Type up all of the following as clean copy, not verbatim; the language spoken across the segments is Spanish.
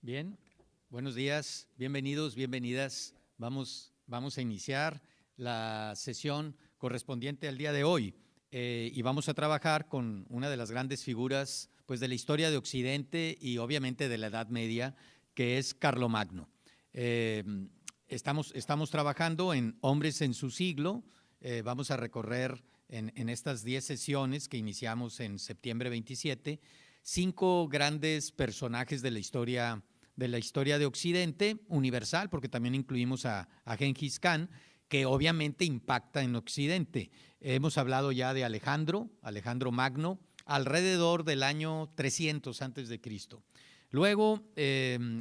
Bien, buenos días, bienvenidos, bienvenidas. Vamos a iniciar la sesión correspondiente al día de hoy y vamos a trabajar con una de las grandes figuras pues, de la historia de Occidente y obviamente de la Edad Media, que es Carlomagno. Estamos trabajando en Hombres en su siglo. Vamos a recorrer en estas 10 sesiones que iniciamos en septiembre 27, 5 grandes personajes de la historia de Occidente, universal, porque también incluimos a Gengis Khan, que obviamente impacta en Occidente. Hemos hablado ya de Alejandro Magno, alrededor del año 300 antes de Cristo. Luego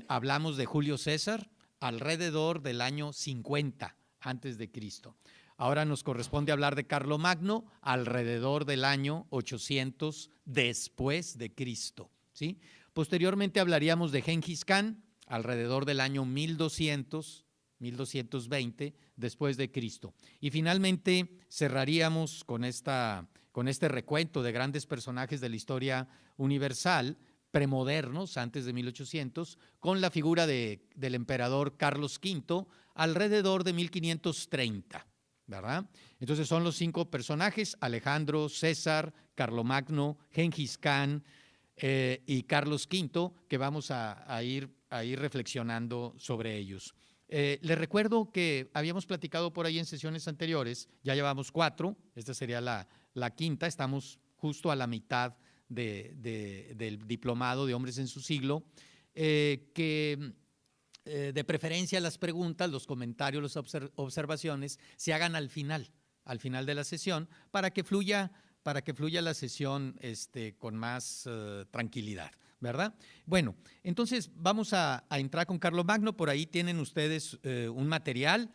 hablamos de Julio César, alrededor del año 50 antes de Cristo. Ahora nos corresponde hablar de Carlomagno, alrededor del año 800 después de Cristo, ¿sí? Posteriormente hablaríamos de Gengis Khan, alrededor del año 1200, 1220 después de Cristo. Y finalmente cerraríamos con este recuento de grandes personajes de la historia universal, premodernos, antes de 1800, con la figura del emperador Carlos V, alrededor de 1530. ¿Verdad? Entonces son los 5 personajes: Alejandro, César, Carlomagno, Gengis Khan y Carlos V, que vamos a ir reflexionando sobre ellos. Les recuerdo que habíamos platicado por ahí en sesiones anteriores, ya llevamos 4, esta sería la quinta, estamos justo a la mitad del diplomado de Hombres en su siglo, que de preferencia las preguntas, los comentarios, las observaciones se hagan al final de la sesión para que fluya la sesión con más tranquilidad, ¿verdad? Bueno, entonces vamos a entrar con Carlomagno. Por ahí tienen ustedes un material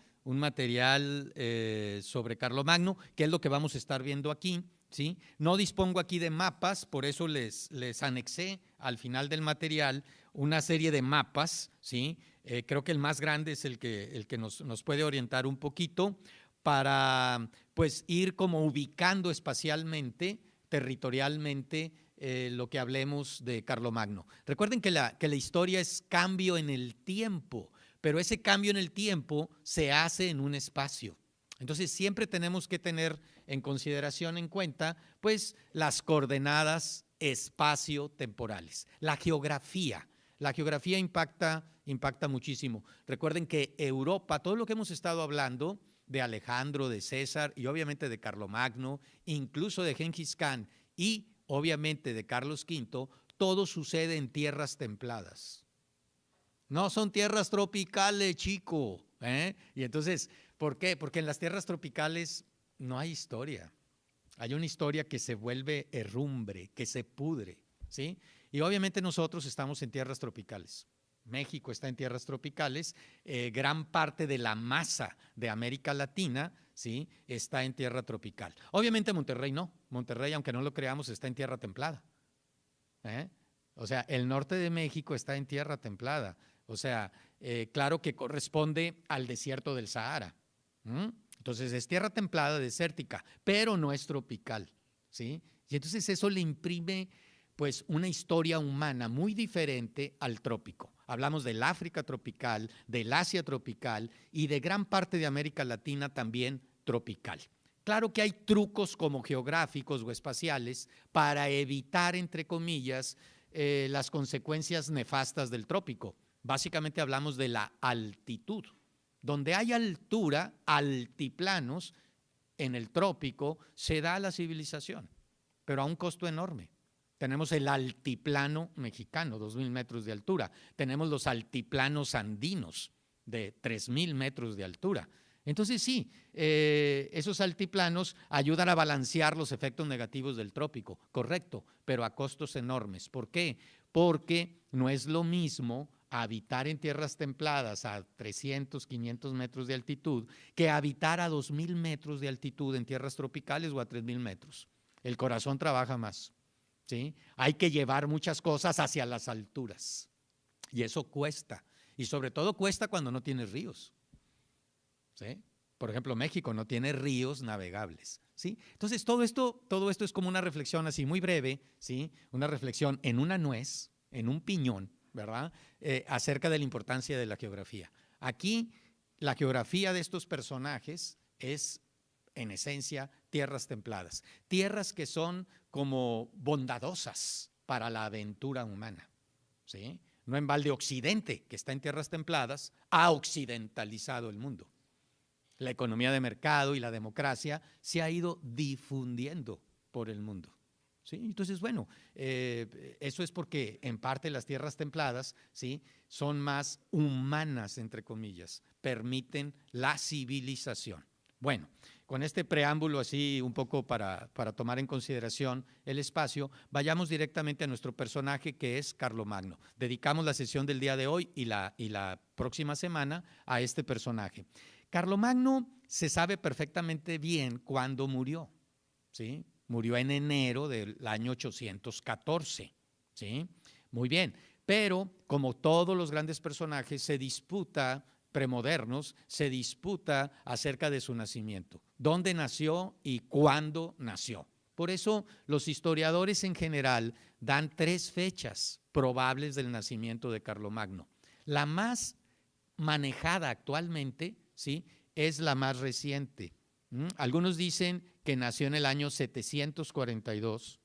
sobre Carlomagno, que es lo que vamos a estar viendo aquí, ¿sí? No dispongo aquí de mapas, por eso les anexé al final del material una serie de mapas, ¿sí? Creo que el más grande es el que nos puede orientar un poquito para pues ir como ubicando espacialmente, territorialmente, lo que hablemos de Carlomagno. Recuerden que la historia es cambio en el tiempo, pero ese cambio en el tiempo se hace en un espacio. Entonces siempre tenemos que tener en consideración, en cuenta, pues las coordenadas espacio-temporales, la geografía. La geografía impacta muchísimo. Recuerden que Europa, todo lo que hemos estado hablando de Alejandro, de César y obviamente de Carlomagno, incluso de Gengis Khan y obviamente de Carlos V, todo sucede en tierras templadas. No son tierras tropicales, chico. Y entonces, ¿por qué? Porque en las tierras tropicales no hay historia. Hay una historia que se vuelve herrumbre, que se pudre, ¿sí? Y obviamente nosotros estamos en tierras tropicales. México está en tierras tropicales, gran parte de la masa de América Latina, ¿sí?, está en tierra tropical. Obviamente Monterrey no. Monterrey, aunque no lo creamos, está en tierra templada. O sea, el norte de México está en tierra templada. O sea, claro que corresponde al desierto del Sahara. Entonces es tierra templada, desértica, pero no es tropical, ¿sí? Y entonces eso le imprime pues una historia humana muy diferente al trópico. Hablamos del África tropical, del Asia tropical y de gran parte de América Latina también tropical. Claro que hay trucos como geográficos o espaciales para evitar, entre comillas, las consecuencias nefastas del trópico. Básicamente hablamos de la altitud. Donde hay altura, altiplanos, en el trópico se da la civilización, pero a un costo enorme. Tenemos el altiplano mexicano, 2,000 metros de altura. Tenemos los altiplanos andinos, de 3,000 metros de altura. Entonces sí, esos altiplanos ayudan a balancear los efectos negativos del trópico, correcto, pero a costos enormes. ¿Por qué? Porque no es lo mismo habitar en tierras templadas a 300, 500 metros de altitud que habitar a 2,000 metros de altitud en tierras tropicales o a 3,000 metros. El corazón trabaja más, ¿sí? Hay que llevar muchas cosas hacia las alturas y eso cuesta. Y sobre todo cuesta cuando no tienes ríos, ¿sí? Por ejemplo, México no tiene ríos navegables, ¿sí? Entonces todo esto es como una reflexión así muy breve, ¿sí? Una reflexión en una nuez, en un piñón, ¿verdad? Acerca de la importancia de la geografía. Aquí, la geografía de estos personajes es, en esencia, tierras templadas. Tierras que son como bondadosas para la aventura humana, ¿sí? No en balde Occidente, que está en tierras templadas, ha occidentalizado el mundo. La economía de mercado y la democracia se ha ido difundiendo por el mundo. ¿Sí? Entonces, bueno, eso es porque en parte las tierras templadas, ¿sí?, son más humanas, entre comillas, permiten la civilización. Bueno, con este preámbulo así un poco para tomar en consideración el espacio, vayamos directamente a nuestro personaje, que es Carlomagno. Dedicamos la sesión del día de hoy y la próxima semana a este personaje. Carlomagno se sabe perfectamente bien cuándo murió, ¿sí? Murió en enero del año 814, ¿sí? Muy bien, pero como todos los grandes personajes, se disputa, premodernos, se disputa acerca de su nacimiento, dónde nació y cuándo nació. Por eso los historiadores en general dan 3 fechas probables del nacimiento de Carlomagno. La más manejada actualmente, ¿sí?, es la más reciente. Algunos dicen que nació en el año 742,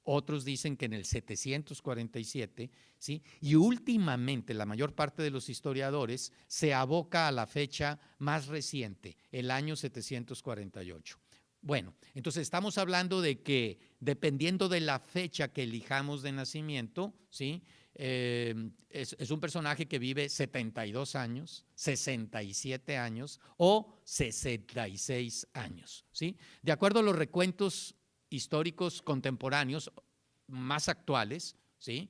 otros dicen que en el 747, ¿sí? Y últimamente la mayor parte de los historiadores se aboca a la fecha más reciente, el año 748. Bueno, entonces estamos hablando de que dependiendo de la fecha que elijamos de nacimiento, ¿sí?, es un personaje que vive 72 años, 67 años o 66 años, ¿sí? De acuerdo a los recuentos históricos contemporáneos más actuales, ¿sí?,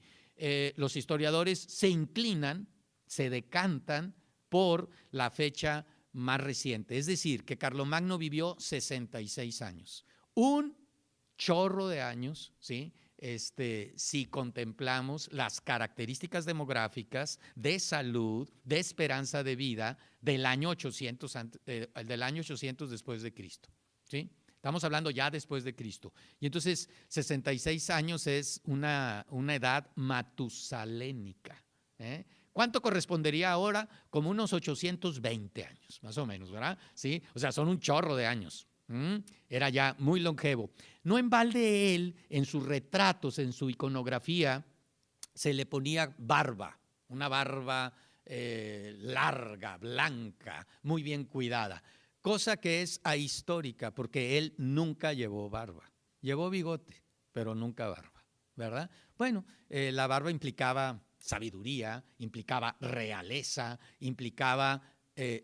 los historiadores se inclinan, se decantan por la fecha más reciente. Es decir, que Carlomagno vivió 66 años. Un chorro de años, ¿sí?, si contemplamos las características demográficas de salud, de esperanza de vida del año 800 después de Cristo, ¿sí? Estamos hablando ya después de Cristo. Y entonces 66 años es una edad matusalénica, ¿eh? ¿Cuánto correspondería ahora? Como unos 820 años, más o menos, ¿verdad? ¿Sí? O sea, son un chorro de años. Era ya muy longevo. No en balde él, en sus retratos, en su iconografía, se le ponía barba, una barba larga, blanca, muy bien cuidada, cosa que es ahistórica porque él nunca llevó barba. Llevó bigote, pero nunca barba, ¿verdad? Bueno, la barba implicaba sabiduría, implicaba realeza, implicaba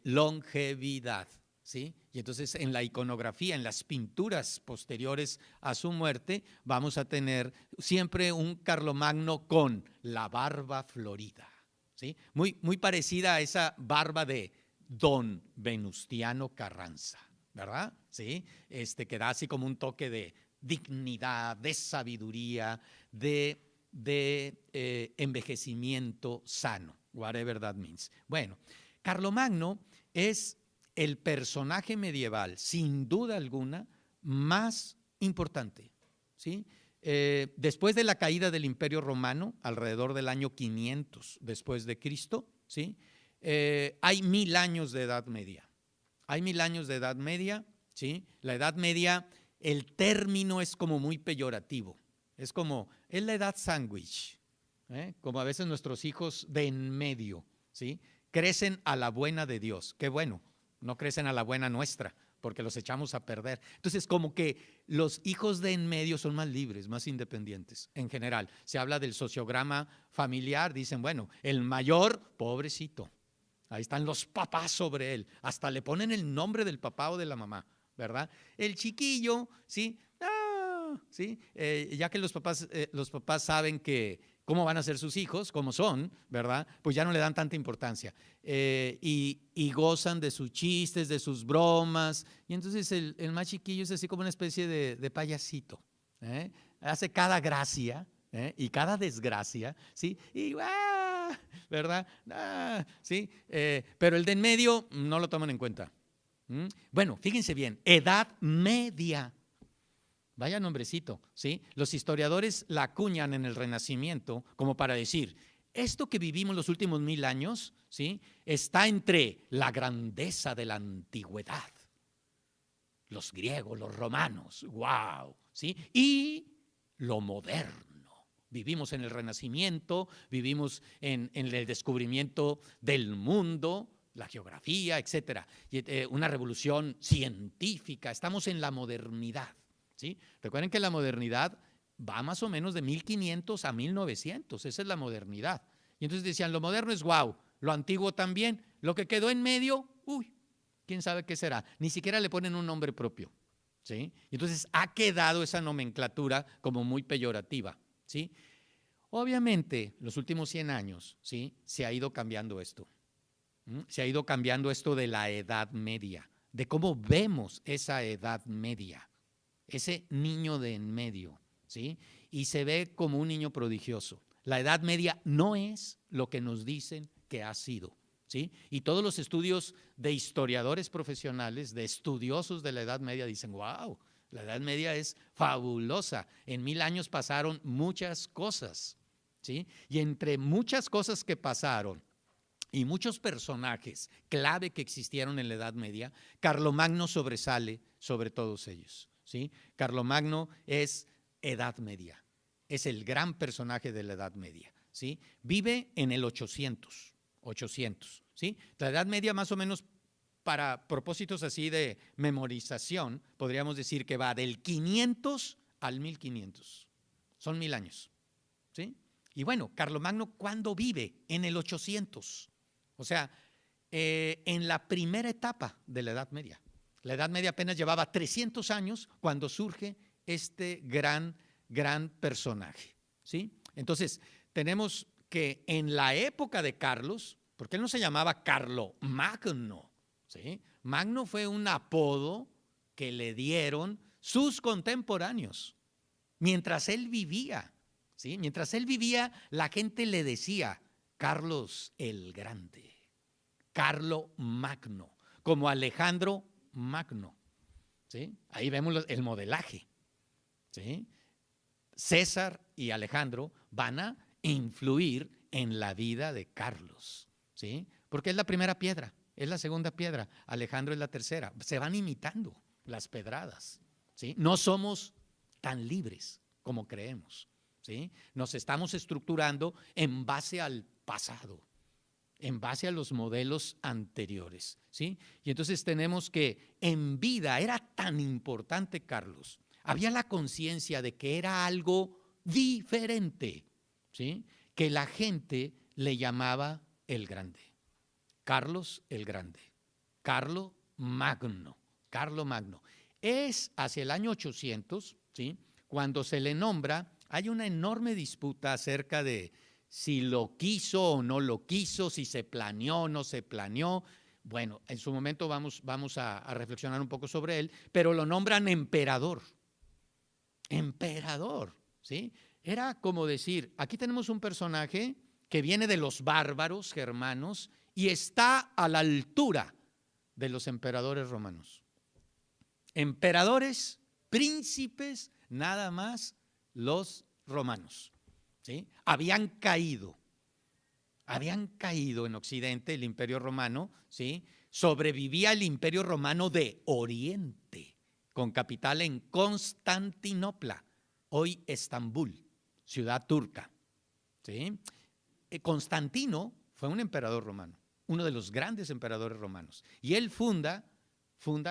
longevidad, ¿sí? Y entonces en la iconografía, en las pinturas posteriores a su muerte, vamos a tener siempre un Carlomagno con la barba florida, ¿sí? Muy parecida a esa barba de don Venustiano Carranza, ¿verdad? ¿Sí? Que da así como un toque de dignidad, de sabiduría, de envejecimiento sano, whatever that means. Bueno, Carlomagno es el personaje medieval, sin duda alguna, más importante, ¿sí? Después de la caída del Imperio Romano, alrededor del año 500 después de Cristo, ¿sí? Hay 1000 años de Edad Media. Hay 1000 años de Edad Media, ¿sí? La Edad Media, el término es como muy peyorativo. Es la edad sándwich, como a veces nuestros hijos de en medio, ¿sí? Crecen a la buena de Dios. Qué bueno, no crecen a la buena nuestra, porque los echamos a perder. Entonces, como que los hijos de en medio son más libres, más independientes, en general. Se habla del sociograma familiar, dicen, bueno, el mayor, pobrecito, ahí están los papás sobre él, hasta le ponen el nombre del papá o de la mamá, ¿verdad? El chiquillo, ¿sí? ¿Sí? Ya que los papás saben cómo van a ser sus hijos, cómo son, ¿verdad? Pues ya no le dan tanta importancia y gozan de sus chistes, de sus bromas, y entonces el más chiquillo es así como una especie de payasito, hace cada gracia y cada desgracia, ¿sí? Y ¿verdad? ¿Sí? Pero el de en medio no lo toman en cuenta. Bueno, fíjense bien, Edad Media. Vaya nombrecito, ¿sí? Los historiadores la acuñan en el Renacimiento como para decir, esto que vivimos los últimos 1000 años, ¿sí?, está entre la grandeza de la antigüedad, los griegos, los romanos, wow, ¿sí?, y lo moderno. Vivimos en el Renacimiento, vivimos en el descubrimiento del mundo, la geografía, etcétera, una revolución científica. Estamos en la modernidad, ¿sí? Recuerden que la modernidad va más o menos de 1500 a 1900, esa es la modernidad. Y entonces decían, lo moderno es guau, lo antiguo también, lo que quedó en medio, uy, quién sabe qué será, ni siquiera le ponen un nombre propio, ¿sí? Y entonces ha quedado esa nomenclatura como muy peyorativa, ¿sí? Obviamente, los últimos 100 años, ¿sí?, se ha ido cambiando esto. Se ha ido cambiando esto de la Edad Media, de cómo vemos esa Edad Media, ese niño de en medio, ¿sí? Y se ve como un niño prodigioso. La Edad Media no es lo que nos dicen que ha sido, ¿sí? Y todos los estudios de historiadores profesionales, de estudiosos de la Edad Media dicen, wow, la Edad Media es fabulosa. En 1000 años pasaron muchas cosas, ¿sí? Y entre muchas cosas que pasaron y muchos personajes clave que existieron en la Edad Media, Carlomagno sobresale sobre todos ellos, ¿sí? Carlomagno es Edad Media, es el gran personaje de la Edad Media, ¿sí? Vive en el 800, ¿sí? La Edad Media más o menos, para propósitos así de memorización, podríamos decir que va del 500 al 1500, son 1000 años, ¿sí? Y bueno, Carlomagno, ¿cuándo vive? En el 800. O sea, en la primera etapa de la Edad Media. La Edad Media apenas llevaba 300 años cuando surge este gran personaje, ¿sí? Entonces, tenemos que en la época de Carlos, porque él no se llamaba Carlomagno, ¿sí? Magno fue un apodo que le dieron sus contemporáneos mientras él vivía, ¿sí? Mientras él vivía, la gente le decía Carlos el Grande, Carlomagno, como Alejandro Magno, ¿sí? Ahí vemos el modelaje, ¿sí? César y Alejandro van a influir en la vida de Carlos, ¿sí? Porque es la primera piedra, es la segunda piedra, Alejandro es la tercera, se van imitando las pedradas, ¿sí? No somos tan libres como creemos, ¿sí? Nos estamos estructurando en base al pasado, en base a los modelos anteriores, ¿sí? Y entonces tenemos que en vida era tan importante Carlos, había la conciencia de que era algo diferente, ¿sí?, que la gente le llamaba el Grande, Carlos el Grande, Carlomagno. Es hacia el año 800, ¿sí?, cuando se le nombra. Hay una enorme disputa acerca de si lo quiso o no lo quiso, si se planeó o no se planeó. Bueno, en su momento vamos a reflexionar un poco sobre él, pero lo nombran emperador. Emperador, ¿sí? Era como decir, aquí tenemos un personaje que viene de los bárbaros germanos y está a la altura de los emperadores romanos. Emperadores, príncipes, nada más los romanos, ¿sí? Habían caído en Occidente el Imperio Romano, ¿sí? Sobrevivía el Imperio Romano de Oriente, con capital en Constantinopla, hoy Estambul, ciudad turca, ¿sí? Constantino fue un emperador romano, uno de los grandes emperadores romanos, y él funda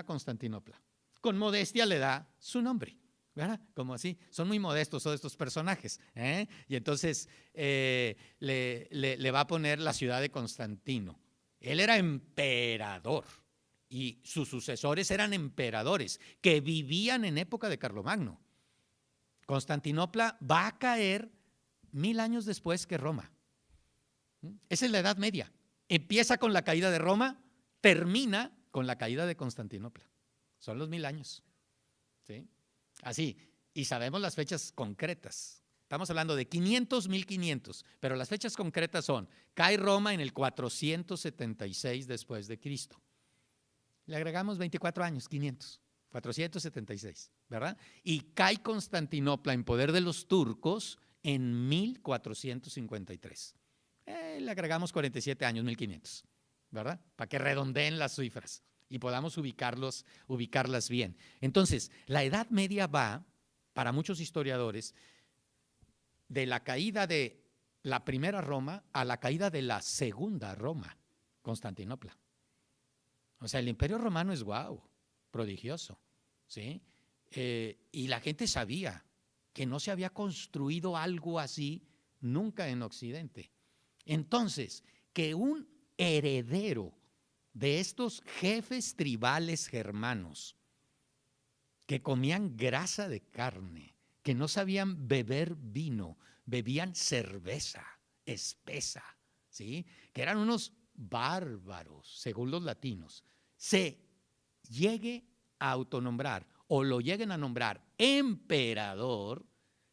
Constantinopla. Con modestia le da su nombre, ¿verdad? Como así, son muy modestos todos estos personajes, ¿eh? Y entonces le va a poner la ciudad de Constantino. Él era emperador y sus sucesores eran emperadores que vivían en época de Carlomagno. Constantinopla va a caer 1000 años después que Roma. Esa es la Edad Media. Empieza con la caída de Roma, termina con la caída de Constantinopla. Son los 1000 años, ¿sí? Así, y sabemos las fechas concretas. Estamos hablando de 500, 1500, pero las fechas concretas son, cae Roma en el 476 después de Cristo. Le agregamos 24 años, 500, 476, ¿verdad? Y cae Constantinopla en poder de los turcos en 1453. le agregamos 47 años, 1500, ¿verdad? Para que redondeen las cifras y podamos ubicarlas bien. Entonces, la Edad Media va, para muchos historiadores, de la caída de la primera Roma a la caída de la segunda Roma, Constantinopla. O sea, el Imperio Romano es prodigioso, ¿sí? Y la gente sabía que no se había construido algo así nunca en Occidente. Entonces, que un heredero de estos jefes tribales germanos que comían grasa de carne, que no sabían beber vino, bebían cerveza espesa, ¿sí? Que eran unos bárbaros, según los latinos, se llegue a autonombrar o lo lleguen a nombrar emperador,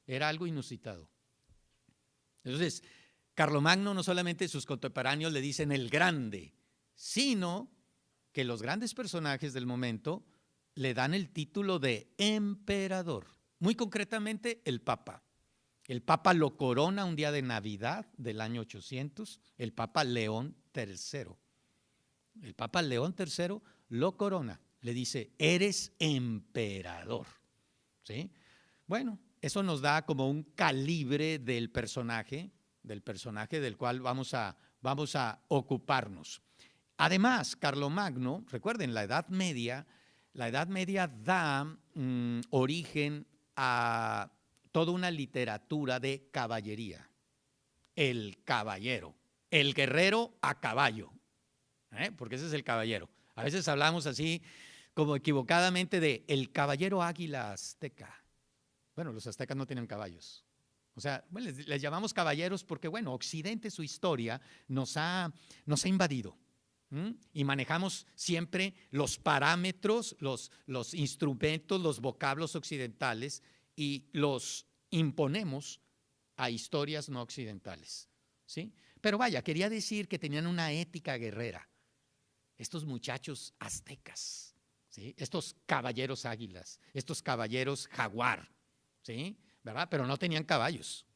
era algo inusitado. Entonces, Carlomagno no solamente sus contemporáneos le dicen el grande, sino que los grandes personajes del momento le dan el título de emperador. Muy concretamente, el Papa. El Papa lo corona un día de Navidad del año 800, el Papa León III. El Papa León III lo corona, le dice, eres emperador. ¿Sí? Bueno, eso nos da como un calibre del personaje del cual vamos a ocuparnos. Además, Carlomagno, recuerden, la Edad Media da origen a toda una literatura de caballería. El caballero, el guerrero a caballo, porque ese es el caballero. A veces hablamos así como equivocadamente de el caballero águila azteca. Bueno, los aztecas no tenían caballos. O sea, bueno, les llamamos caballeros porque, bueno, Occidente, su historia, nos ha invadido. Y manejamos siempre los parámetros, los instrumentos, los vocablos occidentales y los imponemos a historias no occidentales, ¿sí? Pero vaya, quería decir que tenían una ética guerrera. Estos muchachos aztecas, ¿sí? Estos caballeros águilas, estos caballeros jaguar, ¿sí? ¿Verdad? Pero no tenían caballos,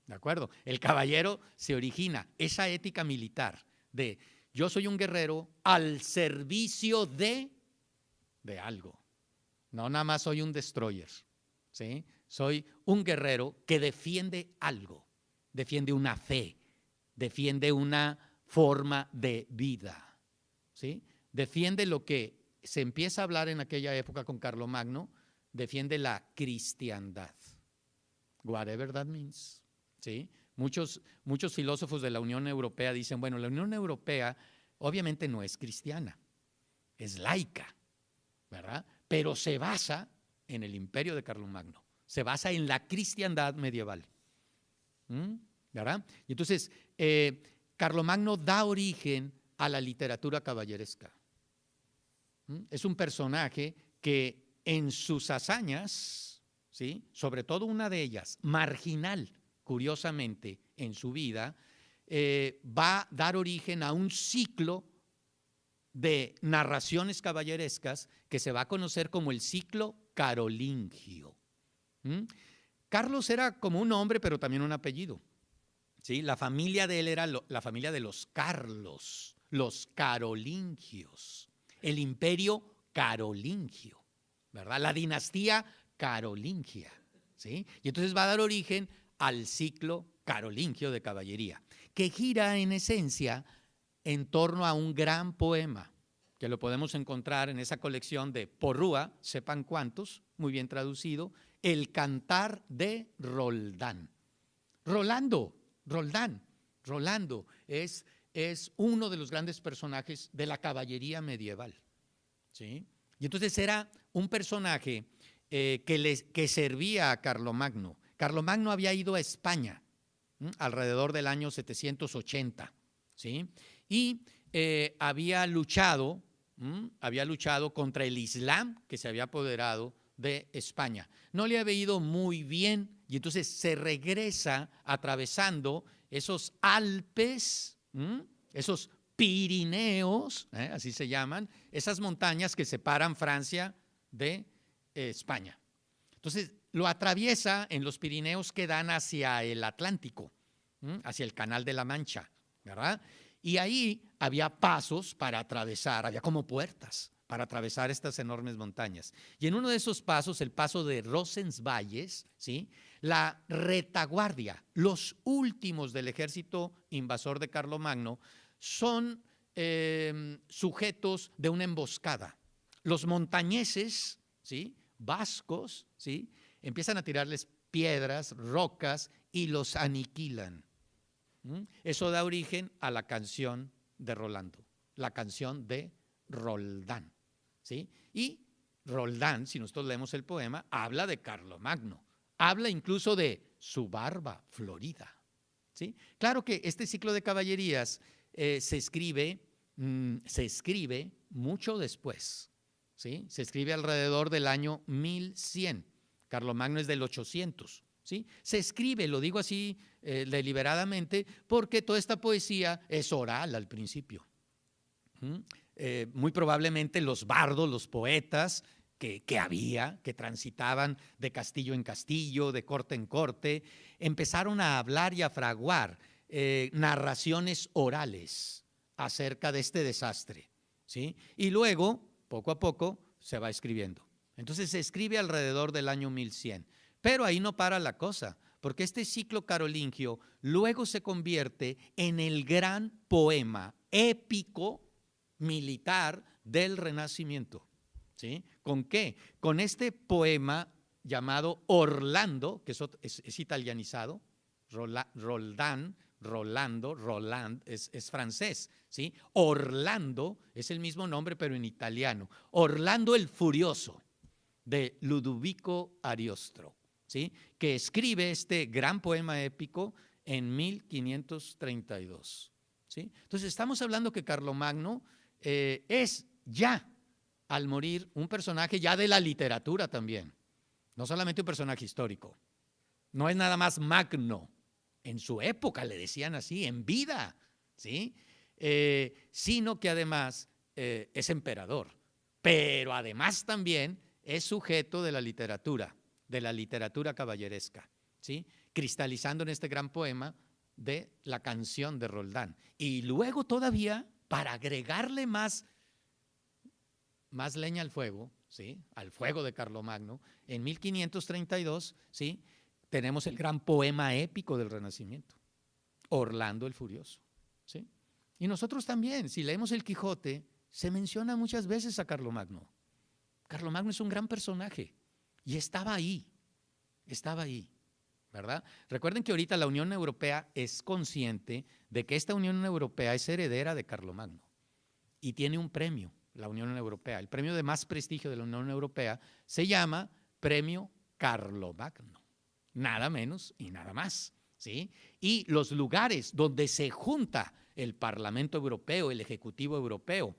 ¿de acuerdo? El caballero se origina, esa ética militar de yo soy un guerrero al servicio de algo. No nada más soy un destroyer, ¿sí? Soy un guerrero que defiende algo, defiende una fe, defiende una forma de vida, ¿sí? Defiende lo que se empieza a hablar en aquella época con Carlomagno, defiende la cristiandad. Whatever that means, ¿sí? Muchos filósofos de la Unión Europea dicen, bueno, la Unión Europea obviamente no es cristiana, es laica, ¿verdad? Pero se basa en el imperio de Carlomagno, se basa en la cristiandad medieval, ¿verdad? Y entonces, Carlomagno da origen a la literatura caballeresca. Es un personaje que en sus hazañas, ¿sí? Sobre todo una de ellas, marginal, curiosamente, en su vida, va a dar origen a un ciclo de narraciones caballerescas que se va a conocer como el ciclo carolingio. Carlos era como un nombre, pero también un apellido, ¿sí? La familia de él era la familia de los Carlos, los carolingios, el imperio carolingio, ¿verdad? La dinastía carolingia, ¿sí? Y entonces va a dar origen al ciclo carolingio de caballería, que gira en esencia en torno a un gran poema, que lo podemos encontrar en esa colección de Porrúa, sepan cuántos, muy bien traducido, El Cantar de Roldán. Rolando es uno de los grandes personajes de la caballería medieval, ¿sí? Y entonces era un personaje que servía a Carlomagno. Carlomagno había ido a España alrededor del año 780, ¿sí? Y había luchado contra el Islam que se había apoderado de España. No le había ido muy bien y entonces se regresa atravesando esos Alpes, esos Pirineos, así se llaman, esas montañas que separan Francia de España. Entonces lo atraviesa en los Pirineos que dan hacia el Atlántico, hacia el Canal de la Mancha. ¿verdad? Y ahí había pasos para atravesar, había como puertas para atravesar estas enormes montañas. Y en uno de esos pasos, el paso de Roncesvalles, ¿sí? La retaguardia, los últimos del ejército invasor de Carlomagno, son sujetos de una emboscada. Los montañeses, ¿sí? Vascos, ¿sí? Empiezan a tirarles piedras, rocas y los aniquilan. Eso da origen a la canción de Rolando, la canción de Roldán, ¿sí? Y Roldán, si nosotros leemos el poema, habla de Carlomagno, habla incluso de su barba florida, ¿sí? Claro que este ciclo de caballerías se escribe mucho después, ¿sí? Se escribe alrededor del año 1100, Carlomagno es del 800. ¿Sí? Se escribe, lo digo así deliberadamente, porque toda esta poesía es oral al principio. Muy probablemente los bardos, los poetas que había, que transitaban de castillo en castillo, de corte en corte, empezaron a hablar y a fraguar narraciones orales acerca de este desastre, ¿sí? Y luego, poco a poco, se va escribiendo. Entonces se escribe alrededor del año 1100. Pero ahí no para la cosa, porque este ciclo carolingio luego se convierte en el gran poema épico militar del Renacimiento. ¿Sí? ¿Con qué? Con este poema llamado Orlando, que es italianizado, Roland es francés, ¿sí? Orlando es el mismo nombre pero en italiano. Orlando el Furioso, de Ludovico Ariosto. ¿Sí? Que escribe este gran poema épico en 1532. ¿Sí? Entonces estamos hablando que Carlomagno es ya al morir un personaje ya de la literatura también, no solamente un personaje histórico, no es nada más magno, en su época le decían así, en vida, ¿sí? Sino que además es emperador, pero además también es sujeto de la literatura caballeresca, ¿sí? Cristalizando en este gran poema de la canción de Roldán. Y luego todavía, para agregarle más leña al fuego, ¿sí? Al fuego de Carlomagno, en 1532, ¿sí? Tenemos el gran poema épico del Renacimiento, Orlando el Furioso, ¿sí? Y nosotros también, si leemos el Quijote, se menciona muchas veces a Carlomagno. Carlomagno es un gran personaje y estaba ahí, ¿verdad? Recuerden que ahorita la Unión Europea es consciente de que esta Unión Europea es heredera de Carlomagno y tiene un premio, la Unión Europea. El premio de más prestigio de la Unión Europea se llama Premio Carlomagno, nada menos y nada más, ¿sí? Y los lugares donde se junta el Parlamento Europeo, el Ejecutivo Europeo,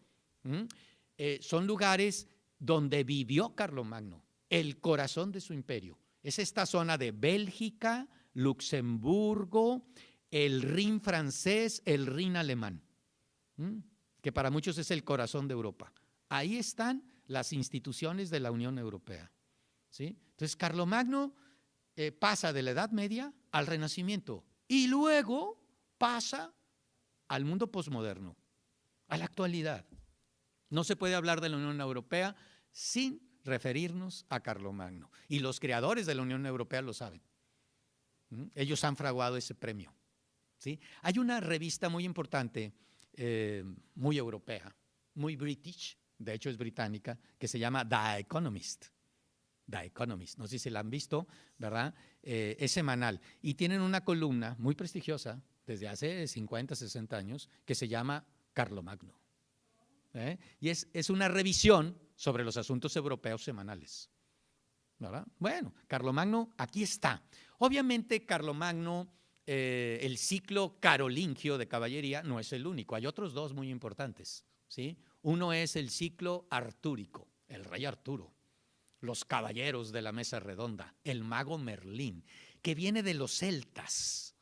son lugares donde vivió Carlomagno, el corazón de su imperio. Es esta zona de Bélgica, Luxemburgo, el Rin francés, el Rin alemán, que para muchos es el corazón de Europa. Ahí están las instituciones de la Unión Europea, ¿sí? Entonces, Carlomagno pasa de la Edad Media al Renacimiento y luego pasa al mundo posmoderno, a la actualidad. No se puede hablar de la Unión Europea sin referirnos a Carlomagno. Y los creadores de la Unión Europea lo saben. Ellos han fraguado ese premio, ¿sí? Hay una revista muy importante, muy europea, muy british, de hecho es británica, que se llama The Economist. The Economist, no sé si la han visto, ¿verdad? Es semanal y tienen una columna muy prestigiosa desde hace 50, 60 años que se llama Carlomagno. Y es una revisión sobre los asuntos europeos semanales, ¿verdad? Bueno, Carlomagno aquí está. Obviamente Carlomagno, el ciclo carolingio de caballería no es el único, hay otros dos muy importantes, ¿sí? Uno es el ciclo artúrico, el rey Arturo, los caballeros de la mesa redonda, el mago Merlín, que viene de los celtas.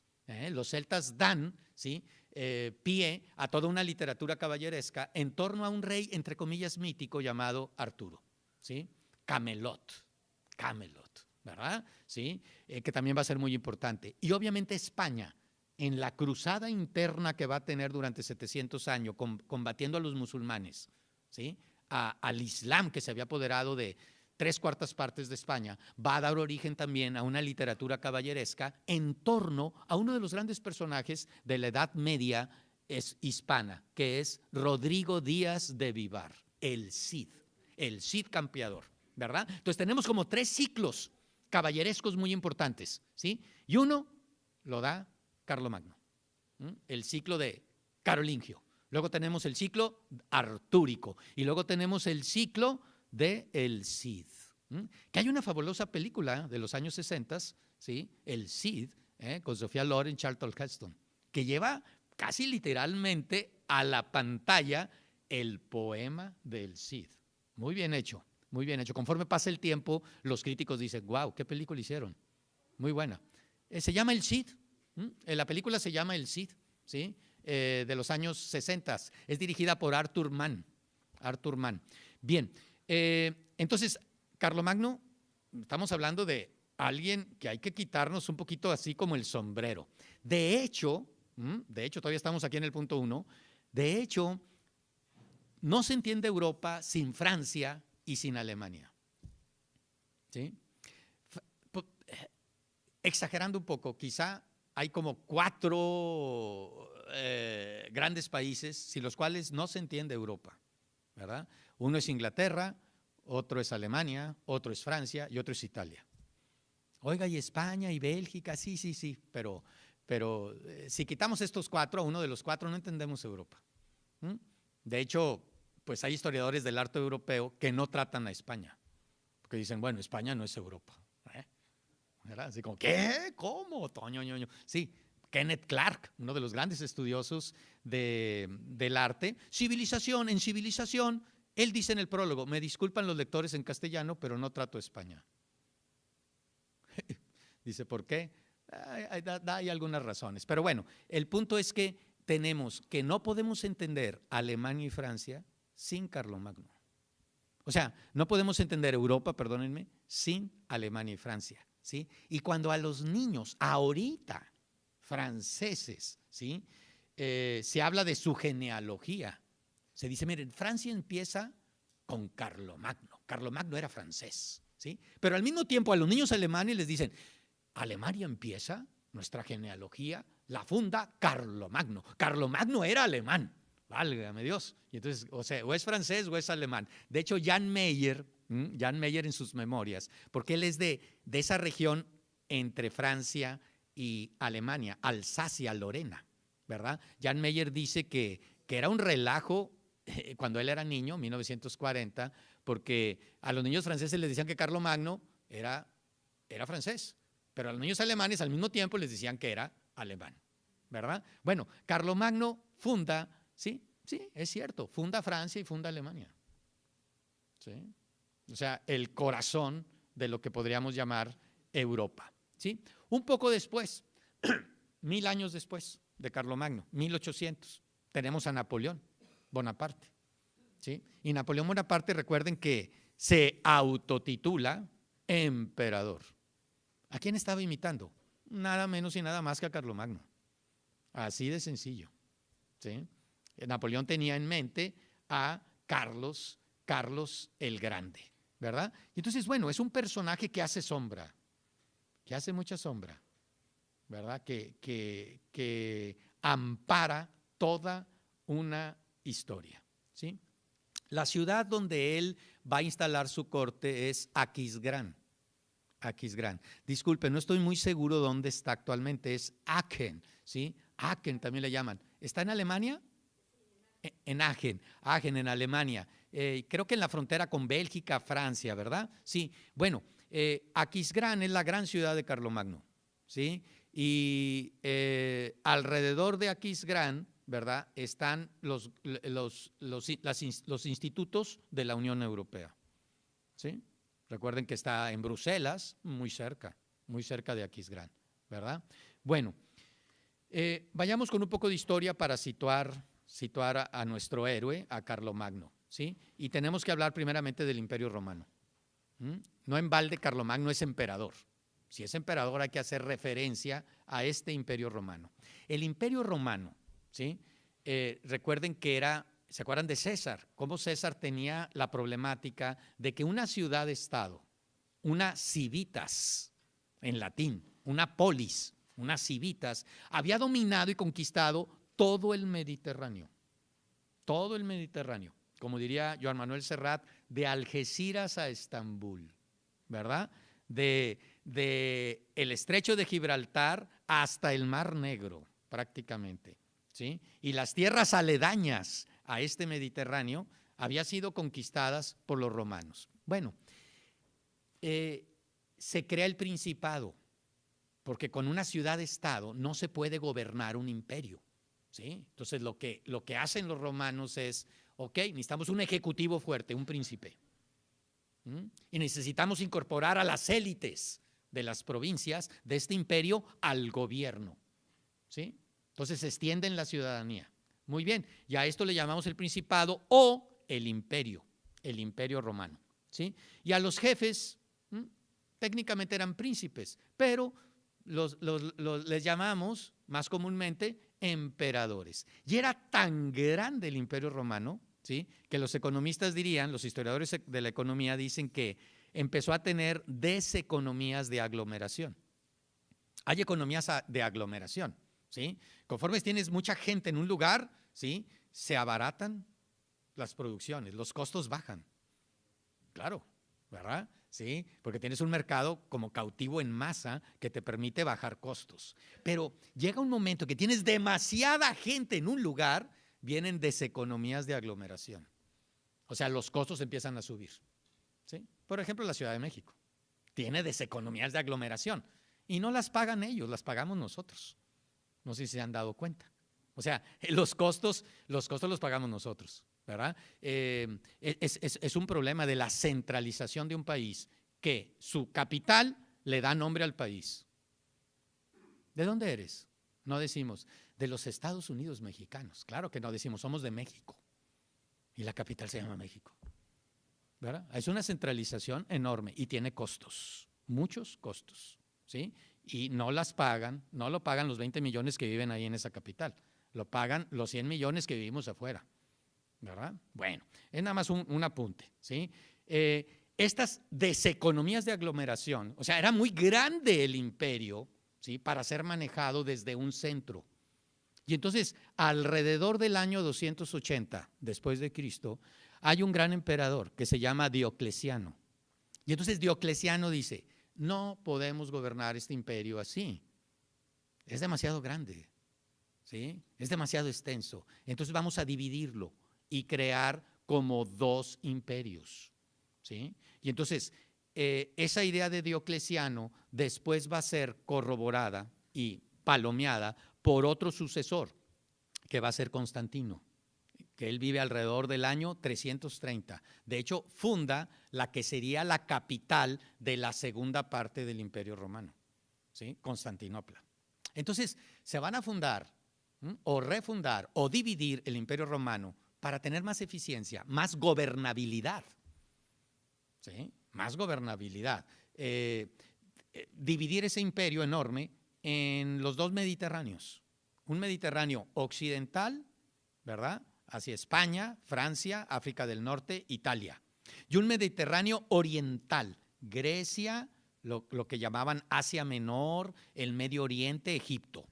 Los celtas dan, ¿sí?, pie a toda una literatura caballeresca en torno a un rey, entre comillas, mítico llamado Arturo, ¿sí? Camelot, ¿verdad? ¿Sí? Que también va a ser muy importante. Y obviamente España, en la cruzada interna que va a tener durante 700 años, combatiendo a los musulmanes, ¿sí? Al Islam que se había apoderado de 3/4 partes de España, va a dar origen también a una literatura caballeresca en torno a uno de los grandes personajes de la Edad Media hispana, que es Rodrigo Díaz de Vivar, el Cid campeador, ¿verdad? Entonces tenemos como 3 ciclos caballerescos muy importantes, ¿sí? Y uno lo da Carlomagno, el ciclo de carolingio. Luego tenemos el ciclo artúrico y luego tenemos el ciclo de el Cid. Que hay una fabulosa película de los años 60, ¿sí? El Cid, con Sofía Loren, Charlton Heston, que lleva casi literalmente a la pantalla el poema del Cid. Muy bien hecho, muy bien hecho. Conforme pasa el tiempo, los críticos dicen, wow, ¿qué película hicieron? Muy buena. Se llama El Cid. La película se llama El Cid, ¿sí? De los años 60. Es dirigida por Arthur Mann. Bien, entonces, Carlomagno, estamos hablando de alguien que hay que quitarnos un poquito así como el sombrero. De hecho, todavía estamos aquí en el punto 1, de hecho, no se entiende Europa sin Francia y sin Alemania. ¿Sí? Exagerando un poco, quizá hay como 4 grandes países sin los cuales no se entiende Europa, ¿verdad? Uno es Inglaterra, otro es Alemania, otro es Francia y otro es Italia. Oiga, y España y Bélgica, sí, pero si quitamos estos 4, a uno de los 4 no entendemos Europa. De hecho, pues hay historiadores del arte europeo que no tratan a España, porque dicen, bueno, España no es Europa. ¿Verdad? Así como, ¿qué? ¿Cómo? Toño. Sí, Kenneth Clark, uno de los grandes estudiosos del arte. En civilización, él dice en el prólogo, me disculpan los lectores en castellano, pero no trato España. Dice, ¿por qué? Hay algunas razones, pero bueno, el punto es que tenemos que no podemos entender Alemania y Francia sin Carlomagno. O sea, no podemos entender Europa, perdónenme, sin Alemania y Francia, ¿sí? Y cuando a los niños, ahorita, franceses, ¿sí? Se habla de su genealogía, se dice, miren, Francia empieza con Carlomagno. Carlomagno era francés, ¿sí? Pero al mismo tiempo a los niños alemanes les dicen, Alemania empieza, nuestra genealogía, la funda Carlomagno. Carlomagno era alemán, válgame Dios. Y entonces, o sea, o es francés o es alemán. De hecho, Jan Meyer en sus memorias, porque él es de esa región entre Francia y Alemania, Alsacia-Lorena, ¿verdad? Jan Meyer dice que era un relajo cuando él era niño, 1940, porque a los niños franceses les decían que Carlomagno era francés, pero a los niños alemanes al mismo tiempo les decían que era alemán, ¿verdad? Bueno, Carlomagno funda, sí, es cierto, funda Francia y funda Alemania, ¿sí? O sea, el corazón de lo que podríamos llamar Europa, ¿sí? Un poco después, 1000 años después de Carlomagno, 1800, tenemos a Napoleón Bonaparte, ¿sí? Y Napoleón Bonaparte, recuerden que se autotitula emperador. ¿A quién estaba imitando? Nada menos y nada más que a Carlomagno. Así de sencillo, ¿sí? Napoleón tenía en mente a Carlos el Grande, ¿verdad? Y entonces, bueno, es un personaje que hace sombra, que hace mucha sombra, ¿verdad? Que ampara toda una historia, ¿sí? La ciudad donde él va a instalar su corte es Aquisgrán. Disculpe, no estoy muy seguro dónde está actualmente, es Aachen, ¿sí? Aachen también le llaman. ¿Está en Alemania? En Aachen, en Alemania. Creo que en la frontera con Bélgica, Francia, ¿verdad? Sí, bueno, Aquisgrán es la gran ciudad de Carlomagno, ¿sí? Y alrededor de Aquisgrán, ¿verdad?, están los institutos de la Unión Europea, ¿sí? Recuerden que está en Bruselas, muy cerca de Aquisgrán, ¿verdad? Bueno, vayamos con un poco de historia para situar a nuestro héroe, a Carlomagno, ¿sí? Y tenemos que hablar primeramente del Imperio Romano. No en balde Carlomagno es emperador. Si es emperador hay que hacer referencia a este Imperio Romano. El Imperio Romano, ¿sí? Recuerden que ¿se acuerdan de César? Cómo César tenía la problemática de que una ciudad-estado, una civitas en latín, una polis, unas civitas, había dominado y conquistado todo el Mediterráneo. Todo el Mediterráneo. Como diría Joan Manuel Serrat, de Algeciras a Estambul, ¿verdad? De el estrecho de Gibraltar hasta el Mar Negro, prácticamente, ¿sí? Y las tierras aledañas a este Mediterráneo habían sido conquistadas por los romanos. Bueno, se crea el principado, porque con una ciudad-estado no se puede gobernar un imperio, ¿sí? Entonces lo que hacen los romanos es, ok, necesitamos un ejecutivo fuerte, un príncipe, y necesitamos incorporar a las élites de las provincias de este imperio al gobierno, ¿sí? Entonces se extiende en la ciudadanía. Muy bien, y a esto le llamamos el principado o el imperio romano, ¿sí? Y a los jefes, técnicamente eran príncipes, pero les llamamos más comúnmente emperadores. Y era tan grande el imperio romano, ¿sí?, que los economistas dirían, los historiadores de la economía dicen que empezó a tener deseconomías de aglomeración. Hay economías de aglomeración, ¿sí? Conforme tienes mucha gente en un lugar, ¿sí?, se abaratan las producciones, los costos bajan. Claro, ¿verdad? Sí, porque tienes un mercado como cautivo en masa que te permite bajar costos. Pero llega un momento que tienes demasiada gente en un lugar, vienen deseconomías de aglomeración. O sea, los costos empiezan a subir, ¿sí? Por ejemplo, la Ciudad de México tiene deseconomías de aglomeración y no las pagan ellos, las pagamos nosotros. No sé si se han dado cuenta. O sea, los costos los pagamos nosotros, ¿verdad? Es un problema de la centralización de un país que su capital le da nombre al país. ¿De dónde eres? No decimos, de los Estados Unidos mexicanos. Claro que no decimos, somos de México. Y la capital se llama México, ¿verdad? Es una centralización enorme y tiene costos, muchos costos, ¿sí? Y no lo pagan los 20 millones que viven ahí en esa capital, lo pagan los 100 millones que vivimos afuera, ¿verdad? Bueno, es nada más un apunte, ¿sí? Estas deseconomías de aglomeración, o sea, era muy grande el imperio, ¿sí?, para ser manejado desde un centro. Y entonces, alrededor del año 280 después de Cristo, hay un gran emperador que se llama Diocleciano. Y entonces Diocleciano dice, no podemos gobernar este imperio así, es demasiado grande, ¿sí?, es demasiado extenso. Entonces vamos a dividirlo y crear como dos imperios, ¿sí? Y entonces esa idea de Diocleciano después va a ser corroborada y palomeada por otro sucesor, que va a ser Constantino, que él vive alrededor del año 330. De hecho, funda la que sería la capital de la segunda parte del Imperio Romano, ¿sí?, Constantinopla. Entonces, se van a fundar o refundar o dividir el Imperio Romano para tener más eficiencia, más gobernabilidad, ¿sí?, más gobernabilidad. Dividir ese imperio enorme en los dos Mediterráneos, un Mediterráneo occidental, ¿verdad?, hacia España, Francia, África del Norte, Italia, y un Mediterráneo oriental, Grecia, lo que llamaban Asia Menor, el Medio Oriente, Egipto.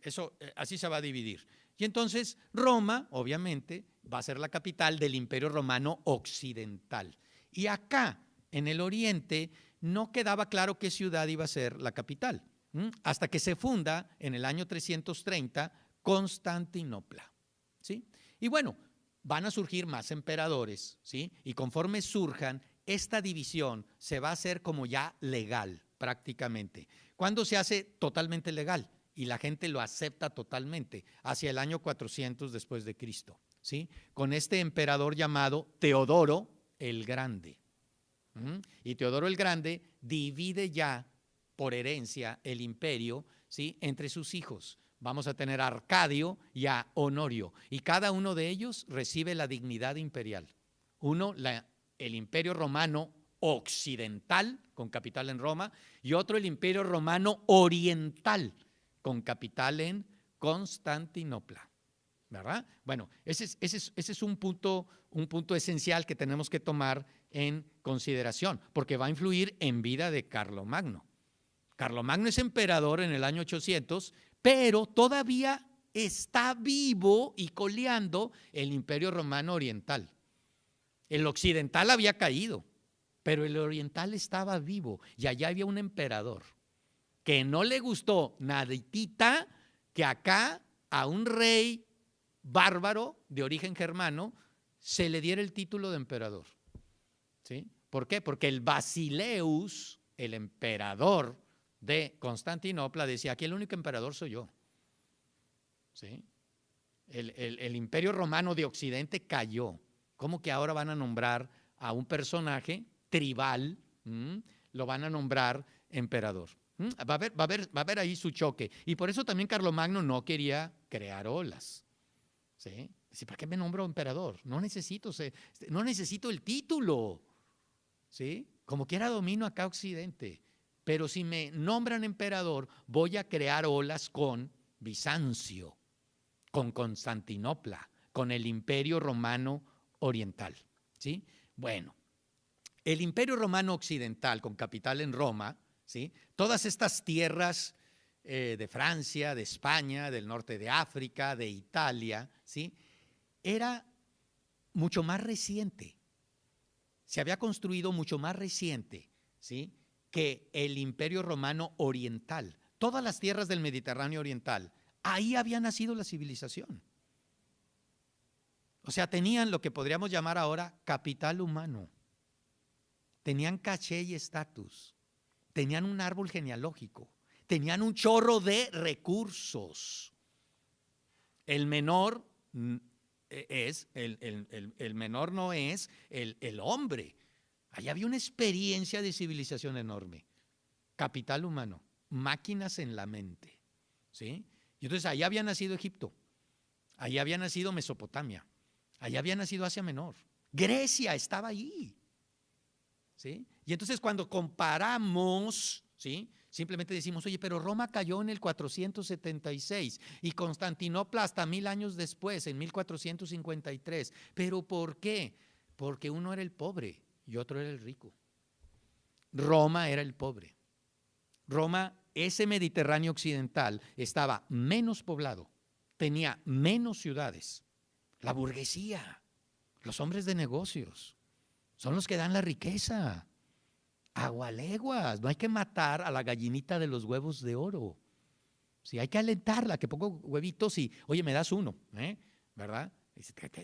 Eso así se va a dividir. Y entonces Roma, obviamente, va a ser la capital del Imperio Romano Occidental. Y acá, en el Oriente, no quedaba claro qué ciudad iba a ser la capital, hasta que se funda en el año 330 Constantinopla, ¿sí? Y bueno, van a surgir más emperadores, ¿sí? Y conforme surjan, esta división se va a hacer como ya legal prácticamente. ¿Cuándo se hace totalmente legal? Y la gente lo acepta totalmente, hacia el año 400 después de Cristo, ¿sí?, con este emperador llamado Teodoro el Grande. Y Teodoro el Grande divide ya por herencia el imperio, ¿sí?, entre sus hijos. Vamos a tener a Arcadio y a Honorio, y cada uno de ellos recibe la dignidad imperial. Uno, el Imperio Romano Occidental, con capital en Roma, y otro el Imperio Romano Oriental, con capital en Constantinopla, ¿verdad? Bueno, ese es un punto esencial que tenemos que tomar en consideración, porque va a influir en vida de Carlomagno. Carlomagno es emperador en el año 800, pero todavía está vivo y coleando el Imperio Romano Oriental. El occidental había caído, pero el oriental estaba vivo y allá había un emperador que no le gustó naditita que acá a un rey bárbaro de origen germano se le diera el título de emperador. ¿Sí? ¿Por qué? Porque el Basileus, el emperador de Constantinopla, decía, aquí el único emperador soy yo. ¿Sí? El Imperio Romano de Occidente cayó. ¿Cómo que ahora van a nombrar a un personaje tribal? Lo van a nombrar emperador. Va a haber ahí su choque. Y por eso también Carlomagno no quería crear olas. ¿Sí? Dice, ¿para qué me nombro emperador? No necesito el título. ¿Sí? Como quiera domino acá Occidente. Pero si me nombran emperador, voy a crear olas con Bizancio, con Constantinopla, con el Imperio Romano Oriental. ¿Sí? Bueno, el Imperio Romano Occidental, con capital en Roma, ¿sí? Todas estas tierras de Francia, de España, del norte de África, de Italia, ¿sí? Era mucho más reciente. Se había construido mucho más reciente, ¿sí? Que el Imperio Romano Oriental. Todas las tierras del Mediterráneo Oriental, ahí había nacido la civilización. O sea, tenían lo que podríamos llamar ahora capital humano. Tenían caché y estatus. Tenían un árbol genealógico. Tenían un chorro de recursos. El menor es, el menor no es el hombre. Allá había una experiencia de civilización enorme. Capital humano, máquinas en la mente. ¿Sí? Y entonces allá había nacido Egipto. Allá había nacido Mesopotamia. Allá había nacido Asia Menor. Grecia estaba ahí. ¿Sí? Y entonces cuando comparamos, ¿sí? Simplemente decimos, oye, pero Roma cayó en el 476 y Constantinopla hasta 1000 años después, en 1453. ¿Pero por qué? Porque uno era el pobre y otro era el rico. Roma era el pobre. Roma, ese Mediterráneo occidental, estaba menos poblado, tenía menos ciudades. La burguesía, los hombres de negocios, son los que dan la riqueza. Agualeguas, no hay que matar a la gallinita de los huevos de oro. Sí, hay que alentarla, que pongo huevitos y, oye, me das uno, ¿verdad?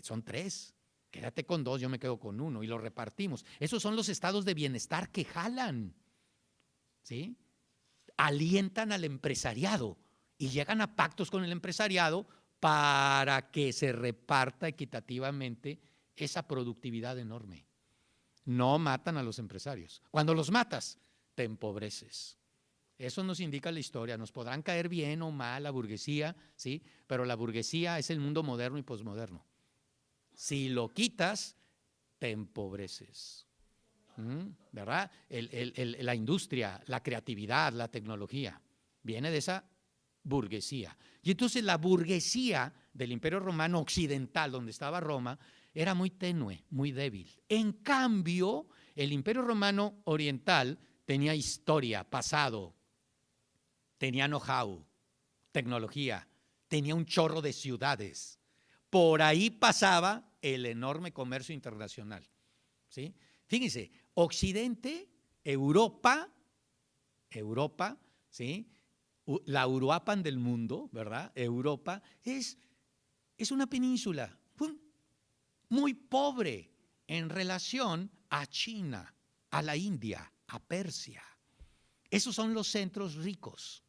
Son 3, quédate con 2, yo me quedo con 1 y lo repartimos. Esos son los estados de bienestar que jalan, ¿sí? Alientan al empresariado y llegan a pactos con el empresariado para que se reparta equitativamente esa productividad enorme. No matan a los empresarios. Cuando los matas, te empobreces. Eso nos indica la historia. Nos podrán caer bien o mal la burguesía, ¿sí? Pero la burguesía es el mundo moderno y posmoderno. Si lo quitas, te empobreces. ¿Verdad? La industria, la creatividad, la tecnología, viene de esa burguesía. Y entonces la burguesía del Imperio Romano Occidental, donde estaba Roma, era muy tenue, muy débil. En cambio, el Imperio Romano Oriental tenía historia, pasado, tenía know-how, tecnología, tenía un chorro de ciudades. Por ahí pasaba el enorme comercio internacional. ¿Sí? Fíjense, Occidente, Europa, ¿sí? La Uruapan del mundo, ¿verdad? Europa es una península muy pobre en relación a China, a la India, a Persia. Esos son los centros ricos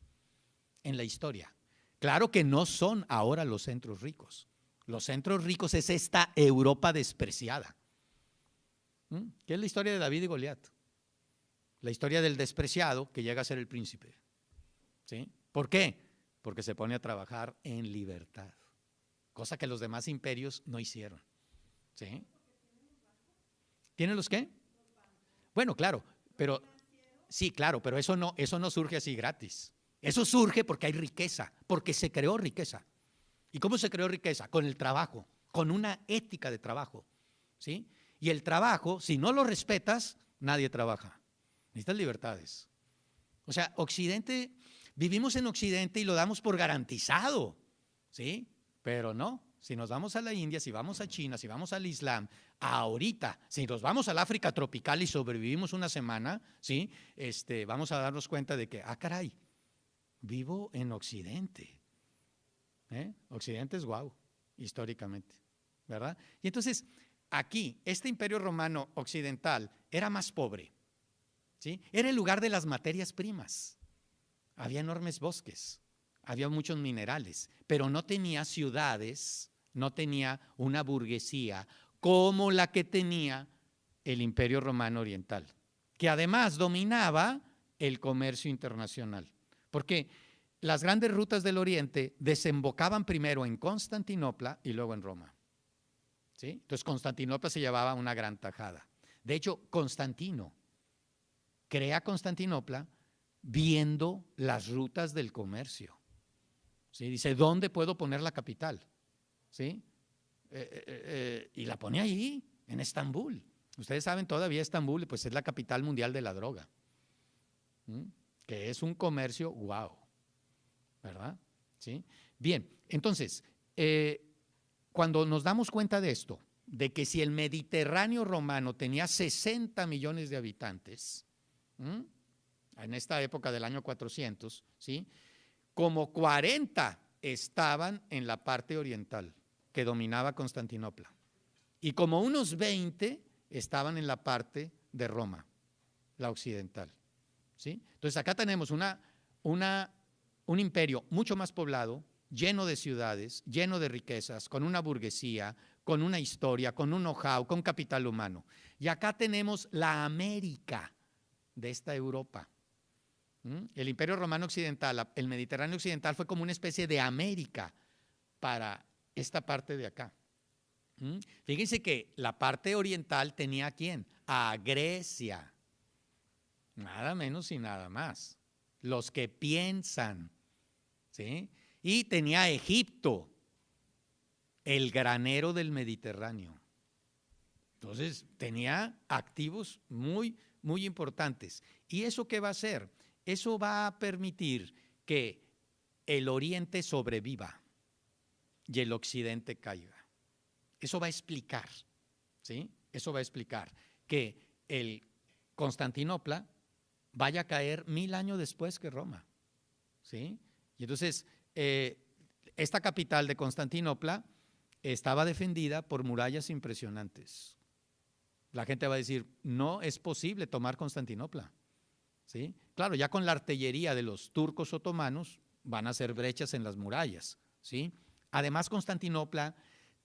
en la historia. Claro que no son ahora los centros ricos. Los centros ricos es esta Europa despreciada. ¿Qué es la historia de David y Goliat? La historia del despreciado que llega a ser el príncipe. ¿Sí? ¿Por qué? Porque se pone a trabajar en libertad, cosa que los demás imperios no hicieron. ¿Sí? ¿Tienen los qué? Bueno, claro, pero sí, claro, pero eso no surge así gratis. Eso surge porque hay riqueza, porque se creó riqueza. ¿Y cómo se creó riqueza? Con el trabajo, con una ética de trabajo, ¿sí? Y el trabajo, si no lo respetas, nadie trabaja. Necesitas libertades. O sea, Occidente, vivimos en Occidente y lo damos por garantizado, ¿sí? Pero no, si nos vamos a la India, si vamos a China, si vamos al Islam, ahorita, si nos vamos al África tropical y sobrevivimos una semana, ¿sí? Vamos a darnos cuenta de que, caray, vivo en Occidente. Occidente es guau, históricamente, ¿verdad? Y entonces, aquí, este imperio romano occidental era más pobre, ¿sí? Era el lugar de las materias primas. Había enormes bosques, había muchos minerales, pero no tenía ciudades, no tenía una burguesía como la que tenía el imperio romano oriental, que además dominaba el comercio internacional. Porque las grandes rutas del Oriente desembocaban primero en Constantinopla y luego en Roma, ¿sí? Entonces Constantinopla se llevaba una gran tajada. De hecho, Constantino crea Constantinopla viendo las rutas del comercio, ¿sí? Dice, ¿dónde puedo poner la capital? ¿Sí? Y la pone ahí, en Estambul. Ustedes saben, todavía Estambul pues es la capital mundial de la droga, que es un comercio guau, ¿verdad? ¿Sí? Bien, entonces, cuando nos damos cuenta de esto, de que si el Mediterráneo romano tenía 60 millones de habitantes, en esta época del año 400, ¿sí? Como 40 estaban en la parte oriental, que dominaba Constantinopla, y como unos 20 estaban en la parte de Roma, la occidental, ¿sí? Entonces acá tenemos un imperio mucho más poblado, lleno de ciudades, lleno de riquezas, con una burguesía, con una historia, con un know-how, con capital humano. Y acá tenemos la América de esta Europa. El imperio romano occidental, el Mediterráneo occidental fue como una especie de América para esta parte de acá. Fíjense que la parte oriental tenía ¿a quién? A Grecia. Nada menos y nada más. Los que piensan, ¿sí? Y tenía a Egipto, el granero del Mediterráneo. Entonces tenía activos muy, muy importantes. ¿Y eso qué va a hacer? Eso va a permitir que el Oriente sobreviva y el Occidente caiga. Eso va a explicar, ¿sí? Eso va a explicar que el Constantinopla vaya a caer 1000 años después que Roma, ¿sí? Y entonces, esta capital de Constantinopla estaba defendida por murallas impresionantes. La gente va a decir, no es posible tomar Constantinopla, ¿sí? Claro, ya con la artillería de los turcos otomanos van a hacer brechas en las murallas, ¿sí? Además, Constantinopla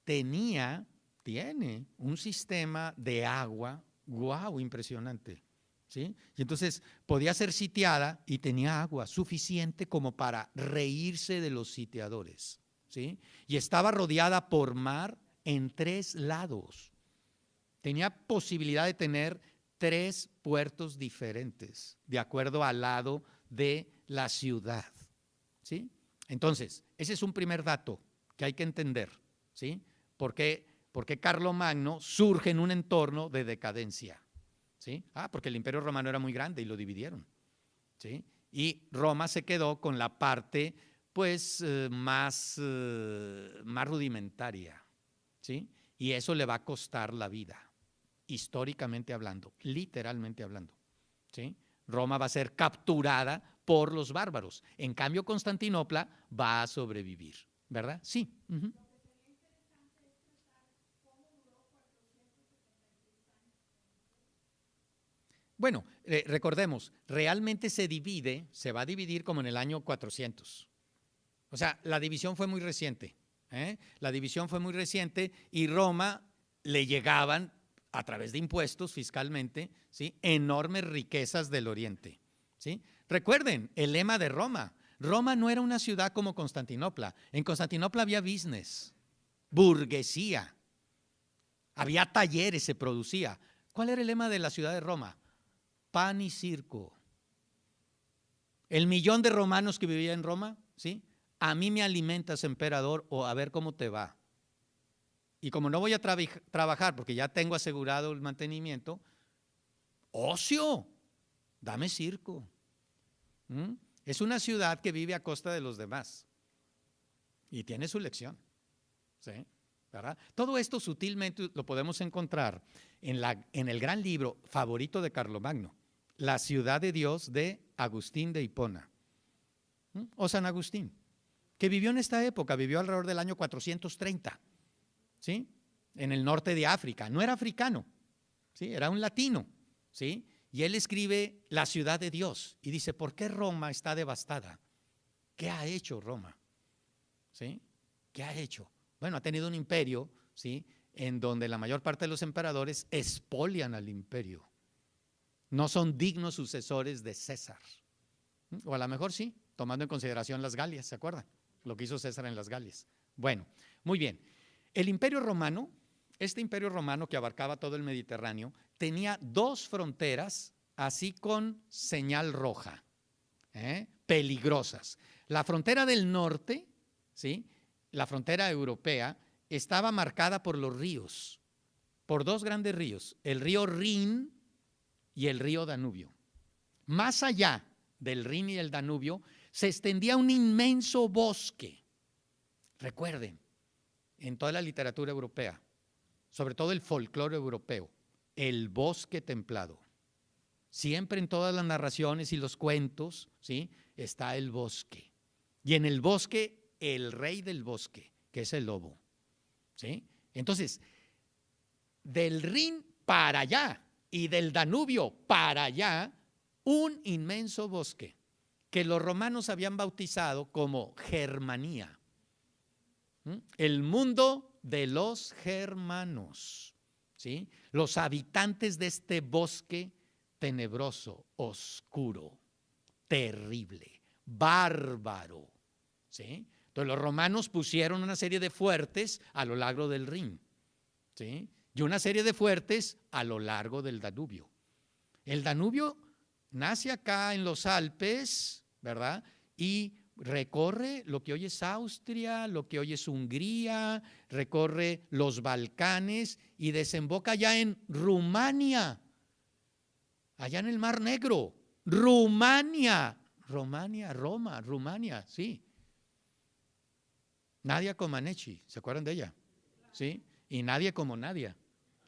tiene un sistema de agua, guau, impresionante, ¿sí? Y entonces podía ser sitiada y tenía agua suficiente como para reírse de los sitiadores, ¿sí? Y estaba rodeada por mar en 3 lados. Tenía posibilidad de tener 3 puertos diferentes, de acuerdo al lado de la ciudad, ¿sí? Entonces, ese es un primer dato que hay que entender, ¿sí? ¿Por qué Carlomagno surge en un entorno de decadencia? ¿Sí? Porque el Imperio Romano era muy grande y lo dividieron, ¿sí? Y Roma se quedó con la parte, pues, más rudimentaria, ¿sí? Y eso le va a costar la vida, históricamente hablando, literalmente hablando, ¿sí? Roma va a ser capturada por los bárbaros. En cambio, Constantinopla va a sobrevivir, ¿verdad? Sí. Bueno, recordemos, realmente se va a dividir como en el año 400. O sea, la división fue muy reciente. La división fue muy reciente y Roma le llegaban a través de impuestos fiscalmente, ¿sí? Enormes riquezas del Oriente, ¿sí? Recuerden el lema de Roma. Roma no era una ciudad como Constantinopla. En Constantinopla había business, burguesía, había talleres, se producía. ¿Cuál era el lema de la ciudad de Roma? Pan y circo. El millón de romanos que vivía en Roma, ¿sí? A mí me alimentas, emperador, o a ver cómo te va. Y como no voy a trabajar porque ya tengo asegurado el mantenimiento, ocio, dame circo. ¿Mm? Es una ciudad que vive a costa de los demás y tiene su lección, ¿sí? ¿Verdad? Todo esto sutilmente lo podemos encontrar en el gran libro favorito de Carlomagno, La ciudad de Dios, de Agustín de Hipona, o San Agustín, que vivió en esta época, vivió alrededor del año 430, ¿sí? En el norte de África. No era africano, ¿sí? Era un latino, ¿sí? Y él escribe La ciudad de Dios y dice, ¿por qué Roma está devastada? ¿Qué ha hecho Roma? ¿Sí? ¿Qué ha hecho? Bueno, ha tenido un imperio, ¿sí? En donde la mayor parte de los emperadores expolian al imperio. No son dignos sucesores de César. O a lo mejor sí, tomando en consideración las Galias, ¿se acuerdan? Lo que hizo César en las Galias. Bueno, muy bien. El imperio romano, este imperio romano que abarcaba todo el Mediterráneo, tenía dos fronteras así con señal roja, peligrosas. La frontera del norte, ¿sí? La frontera europea, estaba marcada por los ríos, por dos grandes ríos, el río Rin y el río Danubio. Más allá del Rin y el Danubio se extendía un inmenso bosque. Recuerden, en toda la literatura europea, sobre todo el folclore europeo, el bosque templado. Siempre en todas las narraciones y los cuentos, ¿sí? Está el bosque. Y en el bosque, el rey del bosque, que es el lobo, ¿sí? Entonces, del Rin para allá y del Danubio para allá, un inmenso bosque que los romanos habían bautizado como Germanía. El mundo de los germanos, ¿sí? Los habitantes de este bosque tenebroso, oscuro, terrible, bárbaro, ¿sí? Entonces los romanos pusieron una serie de fuertes a lo largo del Rin, ¿sí? Y una serie de fuertes a lo largo del Danubio. El Danubio nace acá en los Alpes, ¿verdad? Y recorre lo que hoy es Austria, lo que hoy es Hungría, recorre los Balcanes y desemboca ya en Rumania, allá en el Mar Negro. Rumania, Rumania, sí. Nadia Comaneci, ¿se acuerdan de ella? ¿Sí? Y nadie como Nadia.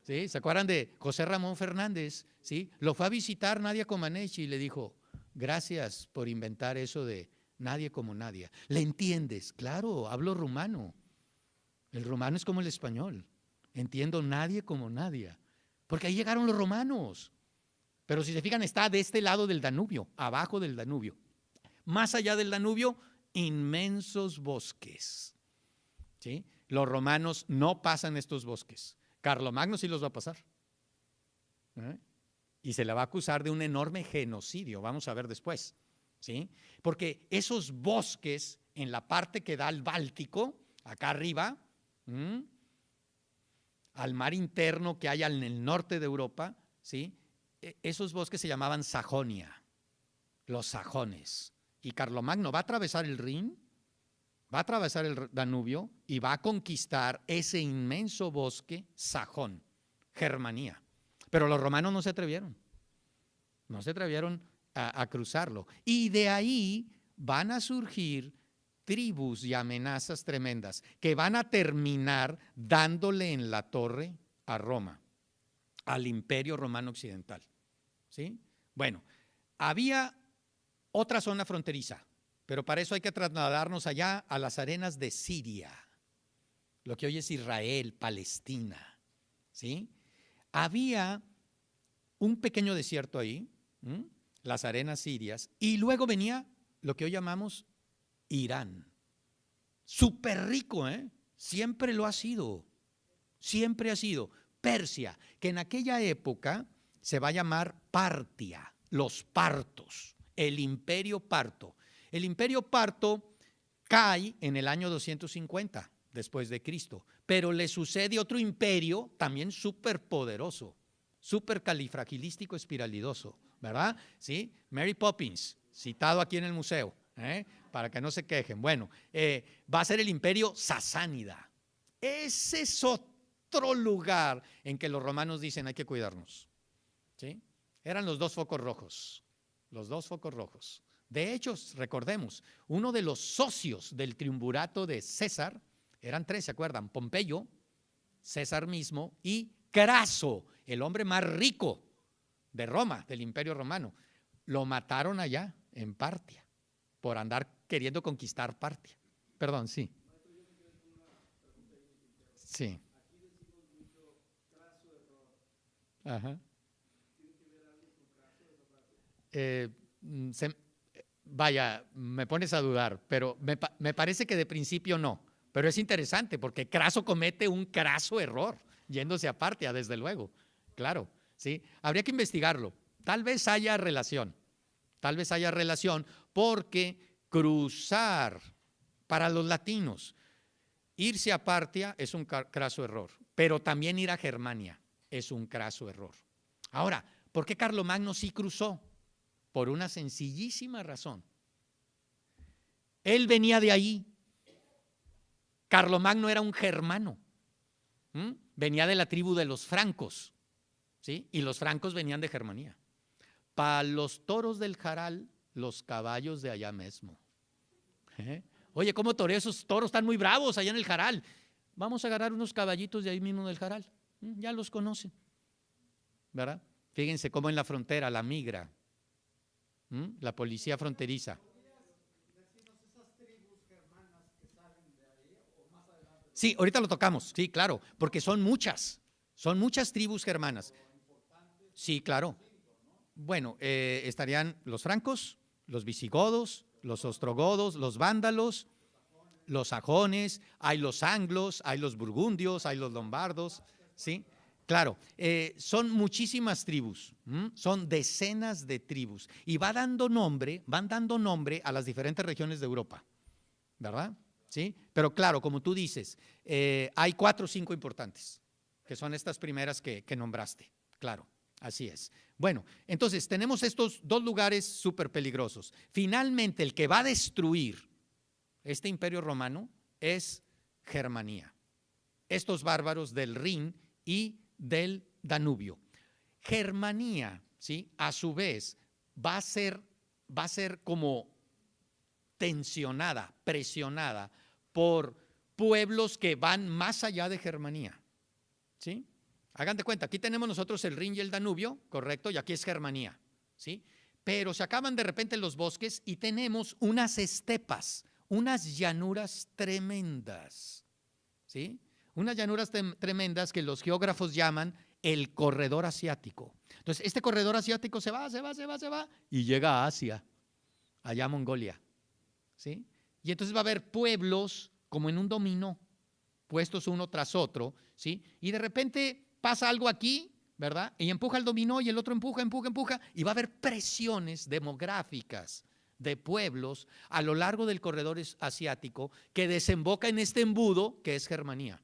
¿Sí? ¿Se acuerdan de José Ramón Fernández? ¿Sí? Lo fue a visitar Nadia Comaneci y le dijo, gracias por inventar eso de nadie como Nadia. ¿Le entiendes? Claro, hablo rumano. El rumano es como el español. Entiendo nadie como Nadia. Porque ahí llegaron los romanos. Pero si se fijan, está de este lado del Danubio, abajo del Danubio. Más allá del Danubio, inmensos bosques. ¿Sí? Los romanos no pasan estos bosques. Carlomagno sí los va a pasar. Y se le va a acusar de un enorme genocidio, vamos a ver después. ¿Sí? Porque esos bosques en la parte que da al Báltico, acá arriba, al mar interno que hay en el norte de Europa, ¿sí? Esos bosques se llamaban Sajonia, los sajones. Y Carlomagno va a atravesar el Rin, va a atravesar el Danubio y va a conquistar ese inmenso bosque sajón, Germanía. Pero los romanos no se atrevieron a cruzarlo. Y de ahí van a surgir tribus y amenazas tremendas que van a terminar dándole en la torre a Roma, al Imperio Romano Occidental. ¿Sí? Bueno, había otra zona fronteriza, pero para eso hay que trasladarnos allá a las arenas de Siria, lo que hoy es Israel, Palestina. ¿Sí? Había un pequeño desierto ahí, las arenas sirias, y luego venía lo que hoy llamamos Irán. Súper rico, siempre lo ha sido, siempre ha sido. Persia, que en aquella época se va a llamar Partia, los partos, el imperio parto. El imperio parto cae en el año 250 después de Cristo, pero le sucede otro imperio también súper poderoso, súper califragilístico espiralidoso, ¿verdad? ¿Sí? Mary Poppins, citado aquí en el museo, para que no se quejen. Bueno, va a ser el imperio sasánida. Ese es otro lugar en que los romanos dicen hay que cuidarnos, ¿sí? Eran los dos focos rojos, los dos focos rojos. De hecho, recordemos, uno de los socios del triunvirato de César, eran tres, ¿se acuerdan? Pompeyo, César mismo y Craso, el hombre más rico de Roma, del Imperio Romano. Lo mataron allá en Partia por andar queriendo conquistar Partia. Perdón, sí. Sí. Ajá. Vaya, me pones a dudar, pero me parece que de principio no. Pero es interesante porque Craso comete un craso error yéndose a Partia, desde luego. Claro, ¿sí? Habría que investigarlo. Tal vez haya relación porque cruzar para los latinos, irse a Partia es un craso error, pero también ir a Germania es un craso error. Ahora, ¿por qué Carlomagno sí cruzó? Por una sencillísima razón. Él venía de ahí. Carlomagno era un germano. Venía de la tribu de los francos, ¿sí? Y los francos venían de Germanía. Para los toros del Jaral, los caballos de allá mismo. Oye, ¿cómo toreo? Esos toros están muy bravos allá en el Jaral. Vamos a agarrar unos caballitos de ahí mismo del Jaral. Ya los conocen, ¿verdad? Fíjense cómo en la frontera, la migra, la policía fronteriza. Sí, ahorita lo tocamos, sí, claro, porque son muchas tribus germanas. Sí, claro. Bueno, estarían los francos, los visigodos, los ostrogodos, los vándalos, los sajones, hay los anglos, hay los burgundios, hay los lombardos, ¿sí? Claro, son muchísimas tribus, son decenas de tribus y van dando nombre a las diferentes regiones de Europa, ¿verdad? ¿Sí? Pero claro, como tú dices, hay 4 o 5 importantes, que son estas primeras que nombraste, claro. Así es. Bueno, entonces tenemos estos 2 lugares súper peligrosos. Finalmente, el que va a destruir este imperio romano es Germanía. Estos bárbaros del Rin y del Danubio. Germanía, ¿sí? A su vez, va a ser como tensionada, presionada por pueblos que van más allá de Germanía, ¿sí? Hagan de cuenta, aquí tenemos nosotros el Rin y el Danubio, correcto, y aquí es Germanía, ¿sí? Pero se acaban de repente los bosques y tenemos unas estepas, unas llanuras tremendas, ¿sí? Unas llanuras tremendas que los geógrafos llaman el corredor asiático. Entonces, este corredor asiático se va y llega a Asia, allá a Mongolia, ¿sí? Y entonces va a haber pueblos como en un dominó, puestos uno tras otro, ¿sí? Y de repente pasa algo aquí, ¿verdad? Y empuja el dominó y el otro empuja, y va a haber presiones demográficas de pueblos a lo largo del corredor asiático que desemboca en este embudo que es Germanía.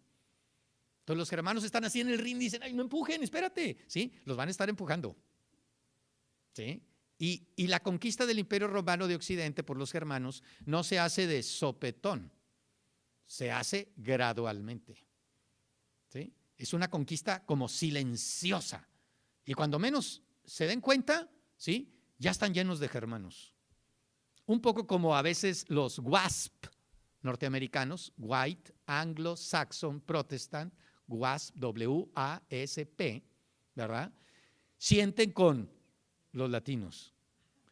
Entonces los germanos están así en el Rin y dicen, ay, no empujen, espérate, ¿sí? Los van a estar empujando, ¿sí? Y la conquista del Imperio Romano de Occidente por los germanos no se hace de sopetón, se hace gradualmente, ¿sí? Es una conquista como silenciosa. Y cuando menos se den cuenta, ¿sí? Ya están llenos de germanos. Un poco como a veces los WASP norteamericanos, White, Anglo, Saxon, Protestant, WASP, W-A-S-P, ¿verdad? Sienten con los latinos,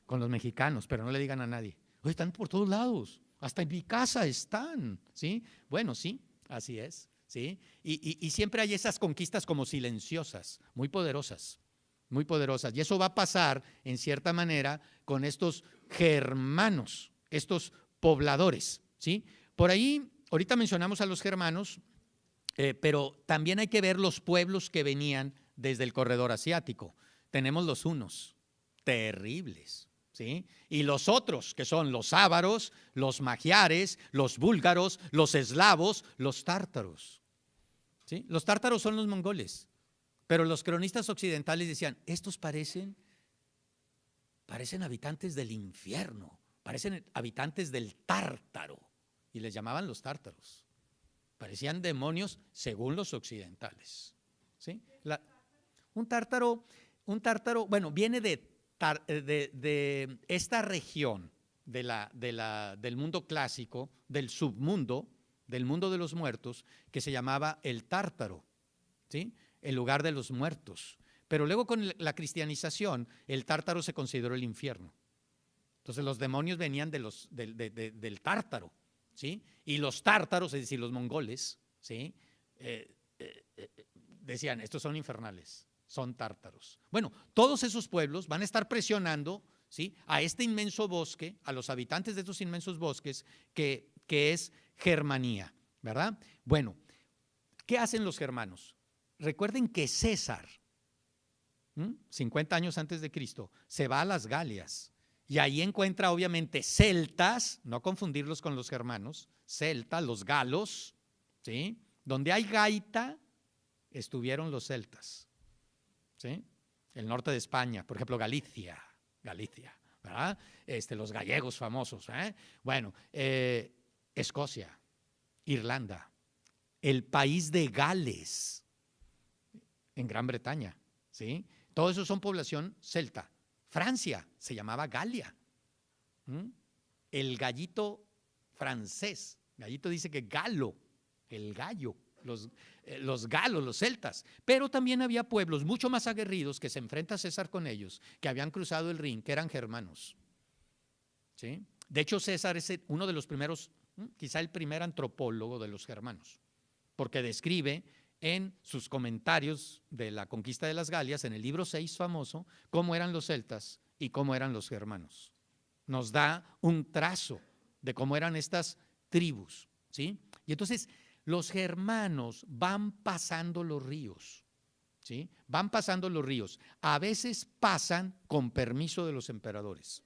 con los mexicanos, pero no le digan a nadie. Oye, están por todos lados, hasta en mi casa están, ¿sí? Bueno, sí, así es. ¿Sí? Y siempre hay esas conquistas como silenciosas, muy poderosas, y eso va a pasar en cierta manera con estos germanos, estos pobladores, ¿sí? Por ahí, ahorita mencionamos a los germanos, pero también hay que ver los pueblos que venían desde el corredor asiático. Tenemos los hunos, terribles, ¿sí? Y los otros, que son los ávaros, los magiares, los búlgaros, los eslavos, los tártaros, ¿sí? Los tártaros son los mongoles, pero los cronistas occidentales decían, estos parecen parecen habitantes del infierno, parecen habitantes del Tártaro, y les llamaban los tártaros. Parecían demonios según los occidentales. ¿Sí? Un tártaro, bueno, viene de esta región del mundo clásico, del submundo, del mundo de los muertos, que se llamaba el Tártaro, ¿sí? El lugar de los muertos. Pero luego con la cristianización, el Tártaro se consideró el infierno. Entonces los demonios venían del Tártaro, ¿sí? Y los tártaros, es decir, los mongoles, ¿sí? Decían, estos son infernales, son tártaros. Bueno, todos esos pueblos van a estar presionando, ¿sí?, a este inmenso bosque, a los habitantes de estos inmensos bosques, que es Germanía, ¿verdad? Bueno, ¿qué hacen los germanos? Recuerden que César, 50 años antes de Cristo, se va a las Galias y ahí encuentra obviamente celtas, no confundirlos con los germanos, celtas, los galos, ¿sí? Donde hay gaita, estuvieron los celtas, ¿sí? El norte de España, por ejemplo, Galicia, ¿verdad? Los gallegos famosos, ¿eh? Bueno, Escocia, Irlanda, el país de Gales, en Gran Bretaña, ¿sí? Todo eso son población celta. Francia se llamaba Galia. El gallito francés, gallito dice que galo, el gallo, los galos, los celtas. Pero también había pueblos mucho más aguerridos que se enfrenta César con ellos, que habían cruzado el Rin, que eran germanos, ¿sí? De hecho, César es uno de los primeros, quizá el primer antropólogo de los germanos, porque describe en sus comentarios de la conquista de las Galias, en el libro 6 famoso, cómo eran los celtas y cómo eran los germanos. Nos da un trazo de cómo eran estas tribus, ¿sí? Y entonces los germanos van pasando los ríos, ¿sí? Van pasando los ríos. A veces pasan con permiso de los emperadores,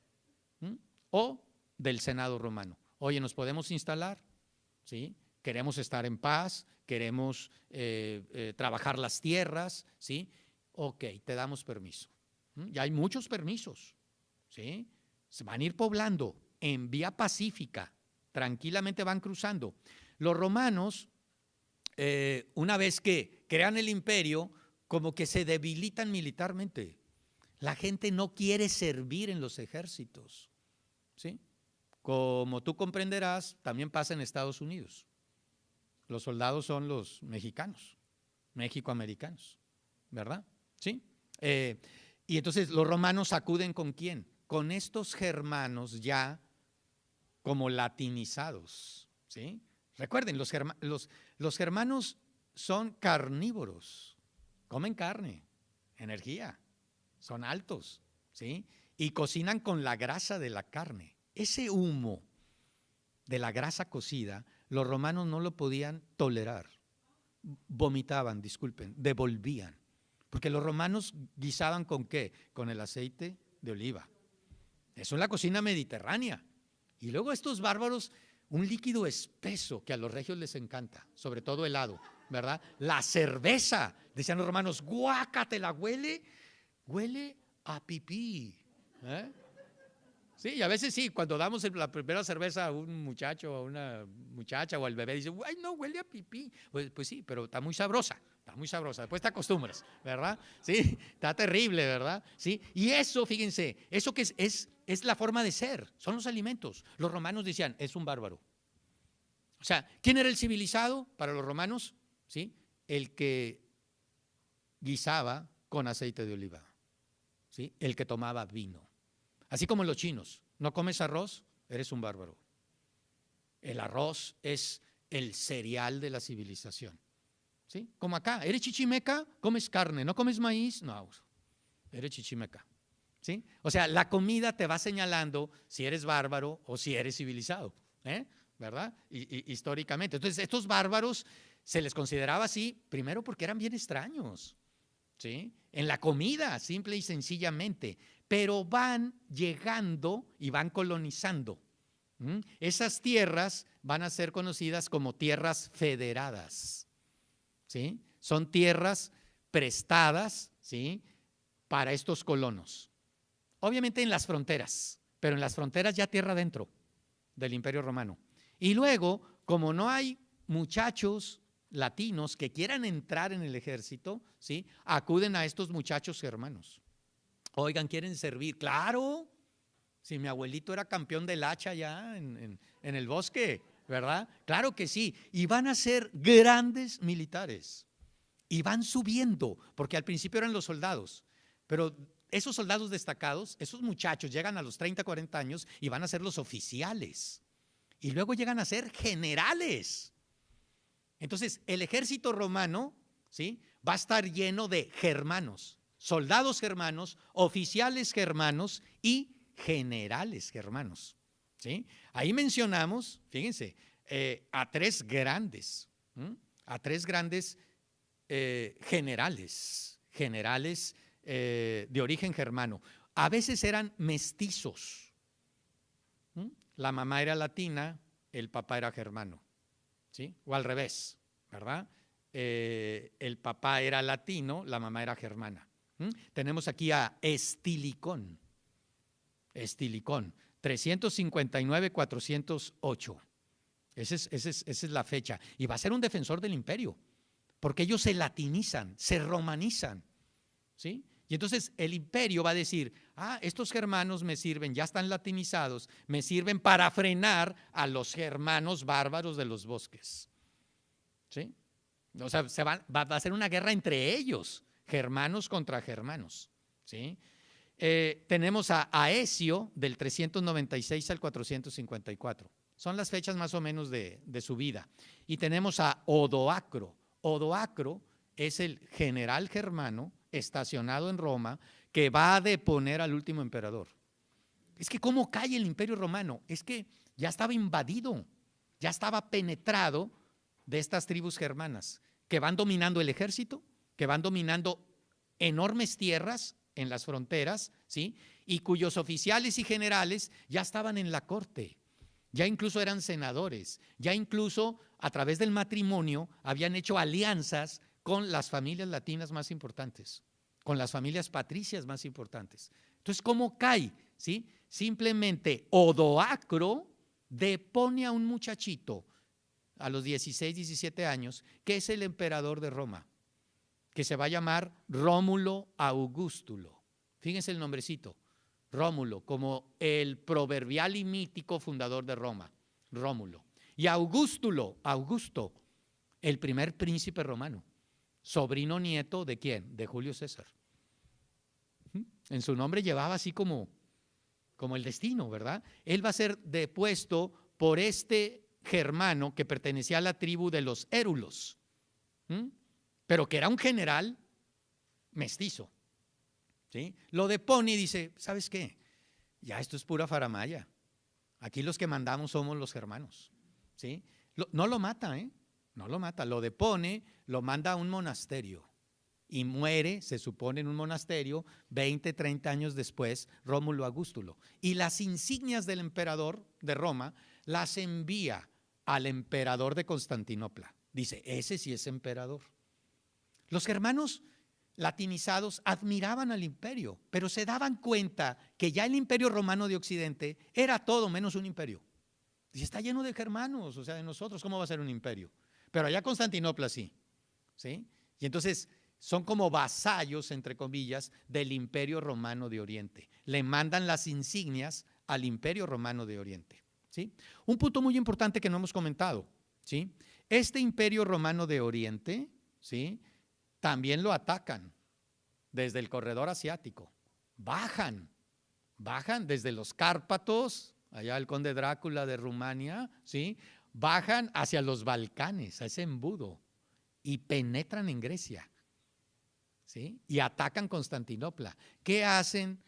o del Senado romano. Oye, ¿nos podemos instalar? ¿Sí? Queremos estar en paz, queremos trabajar las tierras, ¿sí? Ok, te damos permiso. Y hay muchos permisos, ¿sí? Se van a ir poblando en vía pacífica, tranquilamente van cruzando. Los romanos, una vez que crean el imperio, como que se debilitan militarmente. La gente no quiere servir en los ejércitos, ¿sí? Como tú comprenderás, también pasa en Estados Unidos. Los soldados son los mexicanos, mexicoamericanos, ¿verdad? ¿Sí? Y entonces los romanos acuden ¿con quién? Con estos germanos ya como latinizados, ¿sí? Recuerden, los germanos son carnívoros, comen carne, energía, son altos, ¿sí? Y cocinan con la grasa de la carne. Ese humo de la grasa cocida, los romanos no lo podían tolerar. Vomitaban, disculpen, devolvían. Porque los romanos guisaban ¿con qué? Con el aceite de oliva. Eso es la cocina mediterránea. Y luego estos bárbaros, un líquido espeso que a los regios les encanta, sobre todo helado, ¿verdad? La cerveza, decían los romanos, guácatela, huele a pipí, ¿eh? Sí, y a veces sí, cuando damos la primera cerveza a un muchacho, a una muchacha o al bebé, dice, ay, no, huele a pipí. Pues sí, pero está muy sabrosa, después te acostumbras, ¿verdad? Sí, está terrible, ¿verdad? Sí, y eso, fíjense, eso que es la forma de ser, son los alimentos. Los romanos decían, es un bárbaro. O sea, ¿quién era el civilizado para los romanos? ¿Sí? El que guisaba con aceite de oliva, ¿sí? El que tomaba vino. Así como los chinos, no comes arroz, eres un bárbaro. El arroz es el cereal de la civilización, ¿sí? Como acá, eres chichimeca, comes carne, no comes maíz, no, eres chichimeca, ¿sí? O sea, la comida te va señalando si eres bárbaro o si eres civilizado, ¿verdad? Históricamente. Entonces, estos bárbaros se les consideraba así, primero porque eran bien extraños, ¿sí? En la comida, simple y sencillamente, pero van llegando y van colonizando. Esas tierras van a ser conocidas como tierras federadas, ¿sí? Son tierras prestadas, ¿sí?, para estos colonos. obviamente en las fronteras, pero en las fronteras ya tierra adentro del Imperio Romano. Y luego, como no hay muchachos latinos que quieran entrar en el ejército, ¿sí?, acuden a estos muchachos germanos. Oigan, ¿quieren servir? Claro, si mi abuelito era campeón del hacha ya en el bosque, ¿verdad? Claro que sí, y van a ser grandes militares. Y van subiendo, porque al principio eran los soldados, pero esos soldados destacados, esos muchachos llegan a los 30, 40 años y van a ser los oficiales. Y luego llegan a ser generales. Entonces, el ejército romano, ¿sí?, va a estar lleno de germanos, soldados germanos, oficiales germanos y generales germanos, ¿sí? Ahí mencionamos, fíjense, a tres grandes generales de origen germano. A veces eran mestizos. La mamá era latina, el papá era germano, ¿sí? O al revés, ¿verdad? El papá era latino, la mamá era germana. Tenemos aquí a Estilicón, 359-408. Esa es la fecha. Y va a ser un defensor del imperio, porque ellos se latinizan, se romanizan, ¿sí? Y entonces el imperio va a decir, estos germanos me sirven, ya están latinizados, me sirven para frenar a los germanos bárbaros de los bosques, ¿sí? O sea, va a ser una guerra entre ellos, germanos contra germanos, ¿sí? Tenemos a Aecio del 396 al 454. Son las fechas más o menos de su vida. Y tenemos a Odoacro. Odoacro es el general germano estacionado en Roma que va a deponer al último emperador. Es que ¿cómo cae el Imperio Romano? Es que ya estaba invadido, ya estaba penetrado de estas tribus germanas que van dominando el ejército, que van dominando enormes tierras en las fronteras, ¿sí?, y cuyos oficiales y generales ya estaban en la corte, ya incluso eran senadores, ya incluso a través del matrimonio habían hecho alianzas con las familias latinas más importantes, con las familias patricias más importantes. Entonces, ¿cómo cae? ¿Sí? Simplemente Odoacro depone a un muchachito a los 16, 17 años, que es el emperador de Roma, que se va a llamar Rómulo Augustulo. Fíjense el nombrecito, Rómulo, como el proverbial y mítico fundador de Roma, Rómulo. Y Augustulo, Augusto, el primer príncipe romano, sobrino nieto ¿de quién? De Julio César. En su nombre llevaba así como el destino, ¿verdad? Él va a ser depuesto por este germano que pertenecía a la tribu de los érulos, pero que era un general mestizo, ¿sí? Lo depone y dice, ¿sabes qué? Ya esto es pura faramaya. Aquí los que mandamos somos los germanos, ¿sí? No lo mata, no lo mata, lo depone, lo manda a un monasterio y muere, se supone, en un monasterio 20, 30 años después, Rómulo Augustulo. Y las insignias del emperador de Roma las envía al emperador de Constantinopla. Dice, ese sí es emperador. Los germanos latinizados admiraban al imperio, pero se daban cuenta que ya el Imperio Romano de Occidente era todo menos un imperio. Dice, está lleno de germanos, o sea, de nosotros, ¿cómo va a ser un imperio? Pero allá Constantinopla sí, ¿sí? Y entonces son como vasallos, entre comillas, del Imperio Romano de Oriente. Le mandan las insignias al Imperio Romano de Oriente, ¿sí? Un punto muy importante que no hemos comentado, ¿sí? Este Imperio Romano de Oriente, ¿sí?, también lo atacan desde el corredor asiático. Bajan desde los Cárpatos, allá el conde Drácula de Rumania, ¿sí?, bajan hacia los Balcanes, a ese embudo, y penetran en Grecia, ¿sí?, y atacan Constantinopla. ¿Qué hacen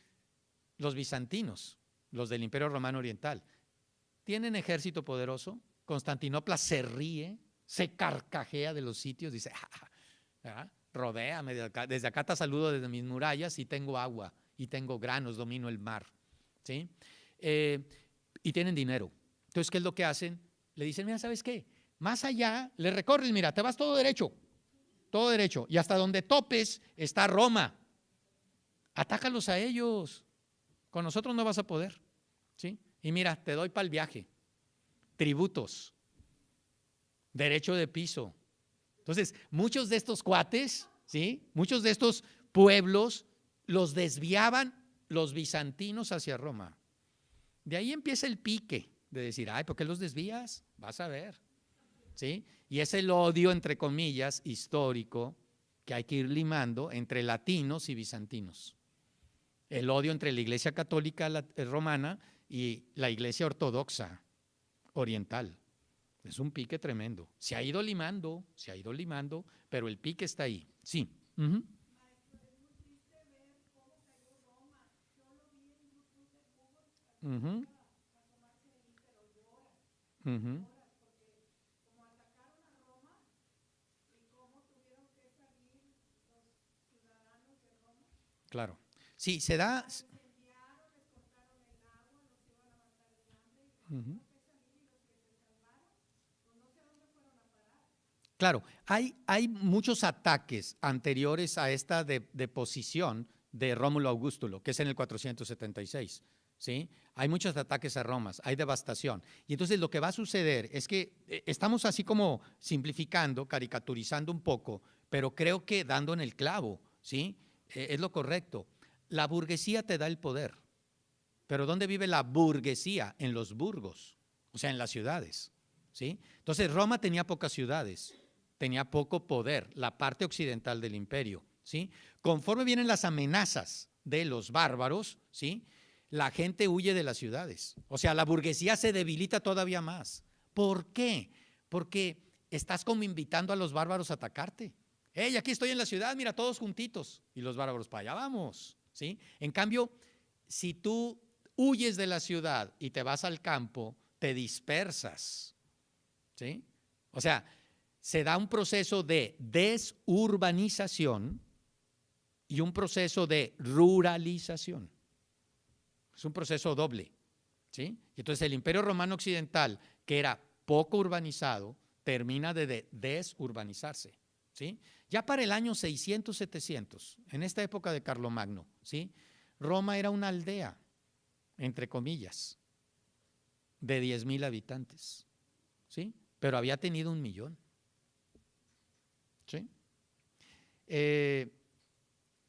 los bizantinos, los del Imperio Romano Oriental? Tienen ejército poderoso, Constantinopla se ríe, se carcajea de los sitios, dice, rodéame, desde acá te saludo desde mis murallas y tengo agua y tengo granos, domino el mar, ¿sí? Y tienen dinero. Entonces, ¿qué es lo que hacen? Le dicen, mira, ¿sabes qué? Más allá, le recorres, mira, te vas todo derecho, y hasta donde topes está Roma. Atácalos a ellos, Con nosotros no vas a poder, ¿sí? Y mira, te doy para el viaje, tributos, derecho de piso. Entonces, muchos de estos cuates, ¿sí? Muchos de estos pueblos los desviaban los bizantinos hacia Roma. De ahí empieza el pique de decir, ay, ¿por qué los desvías? Vas a ver, ¿sí? Y es el odio, entre comillas, histórico que hay que ir limando entre latinos y bizantinos. El odio entre la Iglesia Católica Romana y la Iglesia Ortodoxa Oriental. Es un pique tremendo. Se ha ido limando, pero el pique está ahí. Sí. Uh-huh. Uh-huh. Uh-huh. Claro. Sí, se da. Uh-huh. Claro, hay muchos ataques anteriores a esta deposición de Rómulo Augustulo, que es en el 476, ¿sí? Hay muchos ataques a Roma, hay devastación. Y entonces lo que va a suceder es que estamos así como simplificando, caricaturizando un poco, pero creo que dando en el clavo, ¿sí? Es lo correcto. La burguesía te da el poder, pero ¿dónde vive la burguesía? En los burgos, o sea, en las ciudades, ¿sí? Entonces Roma tenía pocas ciudades, tenía poco poder, la parte occidental del imperio, ¿sí? Conforme vienen las amenazas de los bárbaros, ¿sí? La gente huye de las ciudades, o sea, la burguesía se debilita todavía más. ¿Por qué? Porque estás como invitando a los bárbaros a atacarte. Hey, aquí estoy en la ciudad, mira, todos juntitos. Y los bárbaros, para allá vamos, ¿sí? En cambio, si tú huyes de la ciudad y te vas al campo, te dispersas, ¿sí? O sea, se da un proceso de desurbanización y un proceso de ruralización. Es un proceso doble, ¿sí? Entonces el Imperio Romano Occidental, que era poco urbanizado, termina de desurbanizarse, ¿sí? Ya para el año 600, 700, en esta época de Carlomagno, ¿sí? Roma era una aldea, entre comillas, de 10,000 habitantes, ¿sí? Pero había tenido 1,000,000. ¿Sí?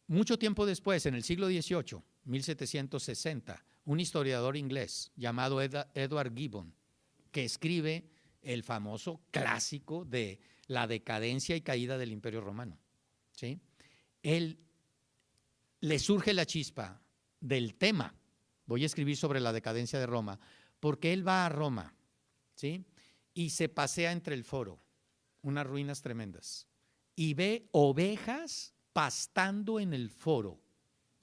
Mucho tiempo después, en el siglo XVIII, 1760, un historiador inglés llamado Edward Gibbon, que escribe el famoso clásico de la decadencia y caída del Imperio Romano, ¿sí? Él le surge la chispa del tema, voy a escribir sobre la decadencia de Roma, porque él va a Roma, ¿sí? Y se pasea entre el foro, unas ruinas tremendas, y ve ovejas pastando en el foro,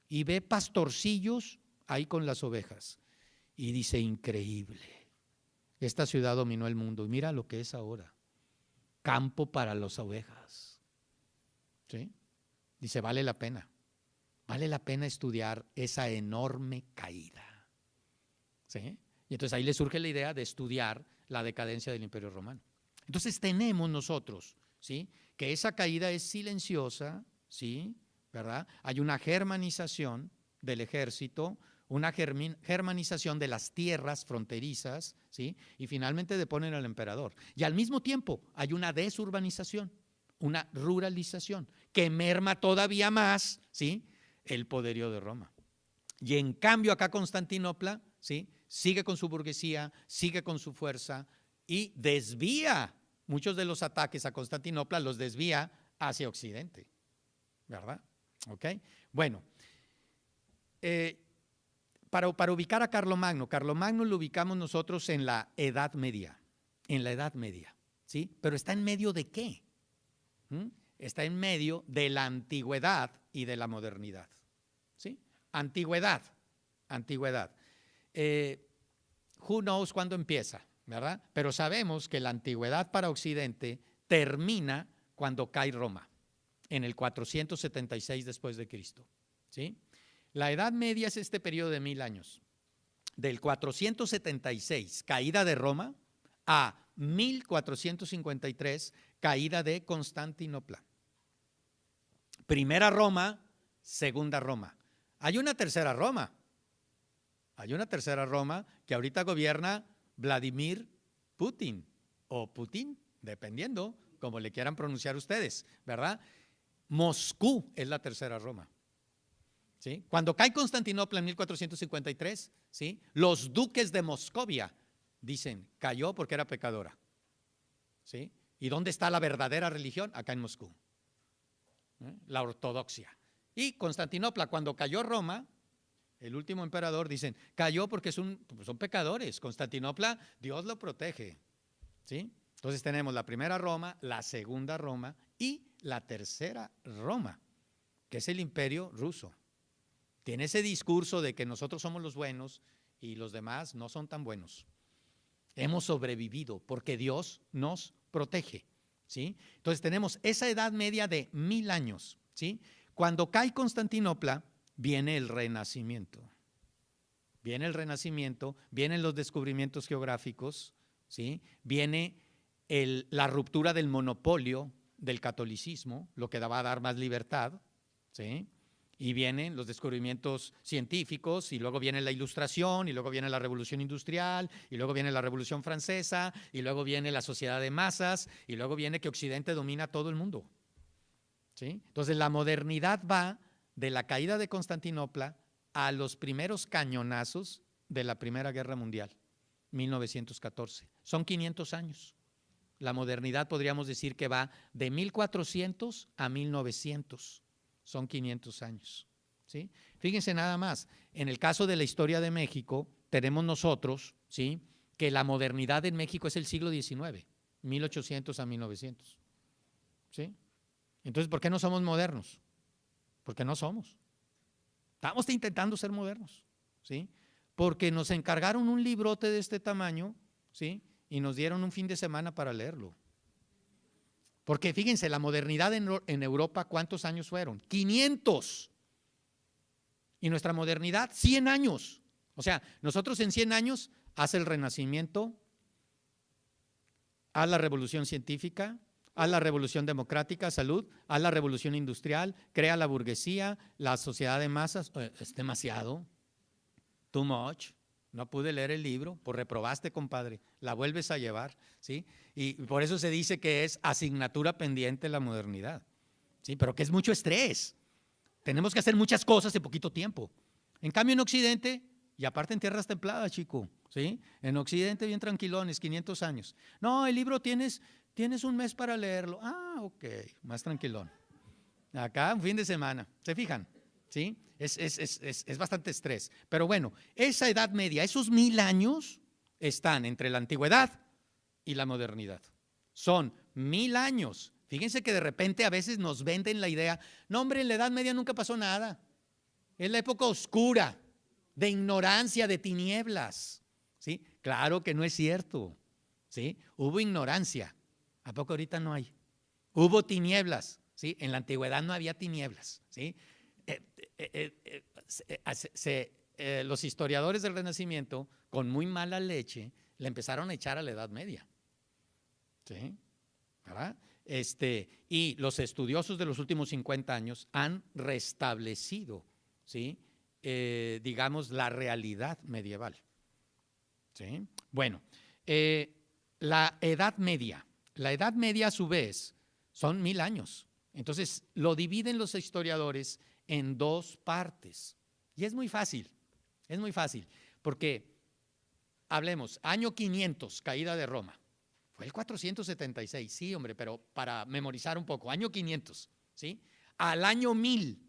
y ve pastorcillos ahí con las ovejas, y dice, increíble, esta ciudad dominó el mundo, y mira lo que es ahora, campo para las ovejas, ¿sí? Dice, vale la pena estudiar esa enorme caída, ¿sí? Y entonces ahí le surge la idea de estudiar la decadencia del Imperio Romano. Entonces tenemos nosotros, ¿sí?, que esa caída es silenciosa, ¿sí?, ¿verdad? Hay una germanización del ejército, una germanización de las tierras fronterizas, ¿sí?, y finalmente deponen al emperador. Y al mismo tiempo hay una desurbanización, una ruralización, que merma todavía más, ¿sí?, el poderío de Roma. Y en cambio acá Constantinopla, ¿sí?, sigue con su burguesía, sigue con su fuerza y desvía muchos de los ataques a Constantinopla, los desvía hacia Occidente, ¿verdad? ¿Ok? Bueno, para ubicar a Carlomagno lo ubicamos nosotros en la Edad Media, ¿sí? Pero está en medio de ¿qué? Está en medio de la antigüedad y de la modernidad, ¿sí? Antigüedad. Who knows cuándo empieza, ¿verdad? Pero sabemos que la antigüedad para Occidente termina cuando cae Roma, en el 476 después de Cristo, ¿sí? La Edad Media es este periodo de 1000 años, del 476, caída de Roma, a 1453, caída de Constantinopla. Primera Roma, segunda Roma. Hay una tercera Roma, Hay una tercera Roma que ahorita gobierna Vladimir Putin o Putin, dependiendo como le quieran pronunciar ustedes, ¿verdad? Moscú es la tercera Roma. ¿Sí? Cuando cae Constantinopla en 1453, ¿sí? Los duques de Moscovia dicen, cayó porque era pecadora. ¿Sí? ¿Y dónde está la verdadera religión? Acá en Moscú. La ortodoxia. Y Constantinopla, cuando cayó Roma, el último emperador, dicen, cayó porque son pecadores. Constantinopla, Dios lo protege. ¿Sí? Entonces tenemos la primera Roma, la segunda Roma y la tercera Roma, que es el imperio ruso. Tiene ese discurso de que nosotros somos los buenos y los demás no son tan buenos. Hemos sobrevivido porque Dios nos protege, ¿sí? Entonces tenemos esa edad media de 1000 años, ¿sí? Cuando cae Constantinopla, viene el Renacimiento. Viene el Renacimiento, vienen los descubrimientos geográficos, ¿sí? Viene la ruptura del monopolio del catolicismo, lo que va a dar más libertad, ¿sí? Y vienen los descubrimientos científicos, y luego viene la Ilustración, y luego viene la Revolución Industrial, y luego viene la Revolución Francesa, y luego viene la sociedad de masas, y luego viene que Occidente domina todo el mundo. ¿Sí? Entonces la modernidad va de la caída de Constantinopla a los primeros cañonazos de la Primera Guerra Mundial, 1914. Son 500 años. La modernidad podríamos decir que va de 1400 a 1900. Son 500 años. ¿Sí? Fíjense nada más, en el caso de la historia de México, tenemos nosotros, ¿sí?, que la modernidad en México es el siglo XIX, 1800 a 1900. ¿Sí? Entonces, ¿por qué no somos modernos? Porque no somos. Estamos intentando ser modernos, ¿sí? Porque nos encargaron un librote de este tamaño, ¿sí?, y nos dieron un fin de semana para leerlo. Porque fíjense, la modernidad en Europa, ¿cuántos años fueron? 500. Y nuestra modernidad, 100 años. O sea, nosotros en 100 años hace el Renacimiento, a la Revolución Científica, a la Revolución Democrática, salud, a la Revolución Industrial, crea la burguesía, la sociedad de masas. Es demasiado, too much. No pude leer el libro, pues reprobaste, compadre, la vuelves a llevar, ¿sí? Y por eso se dice que es asignatura pendiente la modernidad, ¿sí? Pero que es mucho estrés. Tenemos que hacer muchas cosas en poquito tiempo. En cambio en Occidente, y aparte en tierras templadas, chico, ¿sí? En Occidente bien tranquilones, 500 años. No, el libro tienes un mes para leerlo. Ah, ok, más tranquilón. Acá un fin de semana, ¿se fijan? ¿Sí? Es bastante estrés. Pero bueno, esa edad media, esos 1000 años están entre la antigüedad y la modernidad. Son 1000 años. Fíjense que de repente a veces nos venden la idea, no hombre, en la edad media nunca pasó nada. Es la época oscura, de ignorancia, de tinieblas. ¿Sí? Claro que no es cierto. ¿Sí? Hubo ignorancia. ¿A poco ahorita no hay? Hubo tinieblas. ¿Sí? En la antigüedad no había tinieblas. ¿Sí? Los historiadores del Renacimiento, con muy mala leche, le empezaron a echar a la Edad Media. ¿Sí? ¿Verdad? Y los estudiosos de los últimos 50 años han restablecido, ¿sí?, digamos, la realidad medieval. ¿Sí? Bueno, la Edad Media a su vez son 1000 años. Entonces lo dividen los historiadores en dos partes. Y es muy fácil, porque hablemos, año 500, caída de Roma. Fue el 476, sí, hombre, pero para memorizar un poco, año 500, ¿sí? Al año 1000,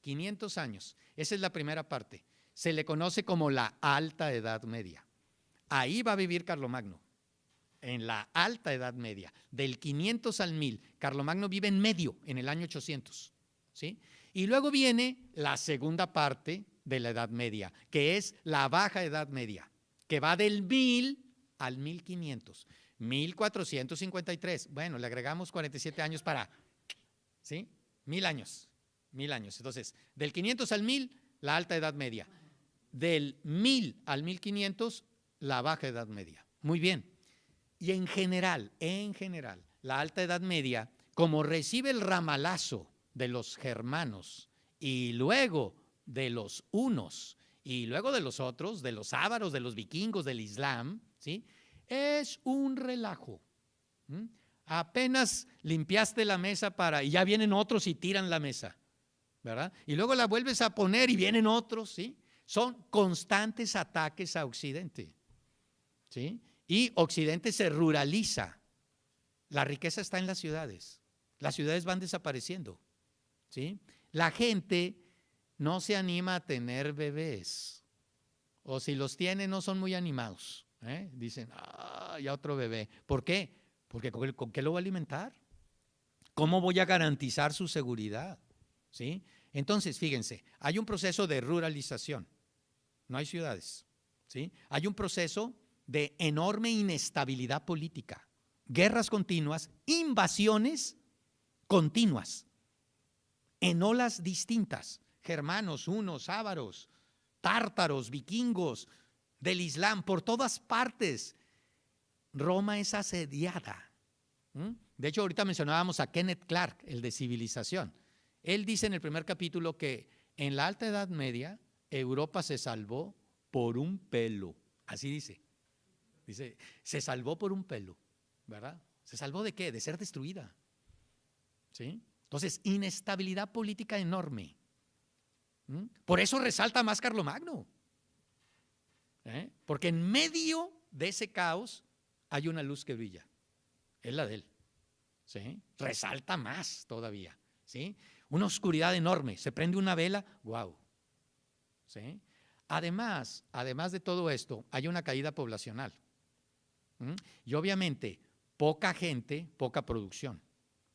500 años. Esa es la primera parte. Se le conoce como la Alta Edad Media. Ahí va a vivir Carlomagno, en la Alta Edad Media, del 500 al 1000. Carlomagno vive en medio, en el año 800, ¿sí? Y luego viene la segunda parte de la Edad Media, que es la Baja Edad Media, que va del 1000 al 1500. 1453, bueno, le agregamos 47 años para, ¿sí? 1000 años. Entonces, del 500 al 1000, la Alta Edad Media. Del 1000 al 1500, la Baja Edad Media. Muy bien. Y en general, la Alta Edad Media, como recibe el ramalazo de los germanos y luego de los hunos y luego de los otros, de los ávaros, de los vikingos, del Islam, ¿sí? Es un relajo. Apenas limpiaste la mesa y ya vienen otros y tiran la mesa, ¿verdad? Y luego la vuelves a poner y vienen otros, ¿sí? Son constantes ataques a Occidente, ¿sí? Y Occidente se ruraliza. La riqueza está en las ciudades van desapareciendo, ¿sí? La gente no se anima a tener bebés, o si los tiene no son muy animados, ¿eh? Dicen, ya otro bebé. ¿Por qué? Porque ¿con qué lo voy a alimentar? ¿Cómo voy a garantizar su seguridad? ¿Sí? Entonces, fíjense, hay un proceso de ruralización, no hay ciudades, ¿sí? Hay un proceso de enorme inestabilidad política, guerras continuas, invasiones continuas, en olas distintas, germanos, hunos, ávaros, tártaros, vikingos, del Islam, por todas partes. Roma es asediada. De hecho, ahorita mencionábamos a Kenneth Clark, el de Civilización. Él dice en el primer capítulo que en la Alta Edad Media, Europa se salvó por un pelo. Así dice. Dice, se salvó por un pelo, ¿verdad? ¿Se salvó de qué? De ser destruida. ¿Sí? Entonces, inestabilidad política enorme. Por eso resalta más Carlomagno. Porque en medio de ese caos hay una luz que brilla. Es la de él. ¿Sí? Resalta más todavía. ¿Sí? Una oscuridad enorme. Se prende una vela, wow. ¿Sí? Además de todo esto, hay una caída poblacional. Y obviamente, poca gente, poca producción.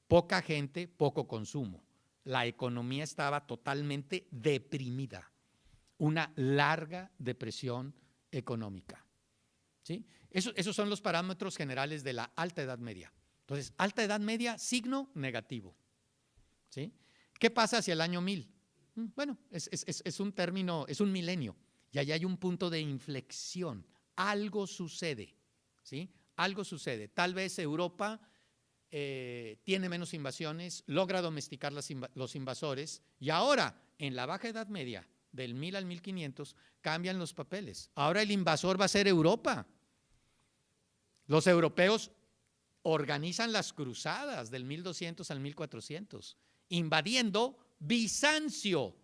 Poca gente, poco consumo. La economía estaba totalmente deprimida. Una larga depresión económica. ¿Sí? Esos son los parámetros generales de la Alta Edad Media. Entonces, Alta Edad Media, signo negativo. ¿Sí? ¿Qué pasa hacia el año 1000? Bueno, es un término, es un milenio. Y ahí hay un punto de inflexión. Algo sucede. ¿Sí? Algo sucede. Tal vez Europa tiene menos invasiones, logra domesticar los invasores, y ahora, en la Baja Edad Media, del 1000 al 1500, cambian los papeles. Ahora el invasor va a ser Europa. Los europeos organizan las cruzadas del 1200 al 1400, invadiendo Bizancio.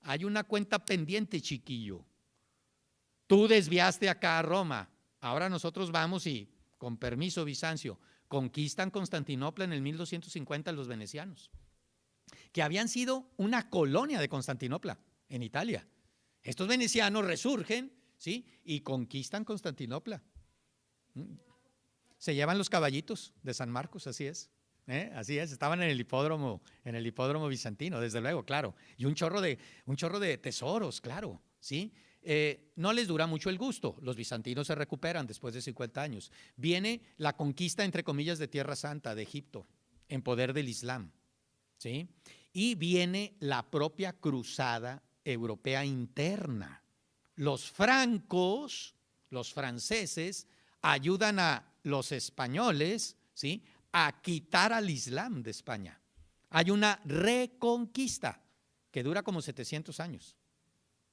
Hay una cuenta pendiente, chiquillo. Tú desviaste acá a Roma, ahora nosotros vamos y, con permiso, Bizancio, conquistan Constantinopla en el 1250 los venecianos, que habían sido una colonia de Constantinopla en Italia. Estos venecianos resurgen, ¿sí? Y conquistan Constantinopla. Se llevan los caballitos de San Marcos, así es. Así es, estaban en el hipódromo bizantino, desde luego, claro. Y un chorro de tesoros, claro, ¿sí? No les dura mucho el gusto. Los bizantinos se recuperan después de 50 años. Viene la conquista, entre comillas, de Tierra Santa, de Egipto, en poder del Islam, ¿sí? Y viene la propia cruzada europea interna. Los francos, los franceses, ayudan a los españoles, ¿sí?, a quitar al Islam de España. Hay una reconquista que dura como 700 años,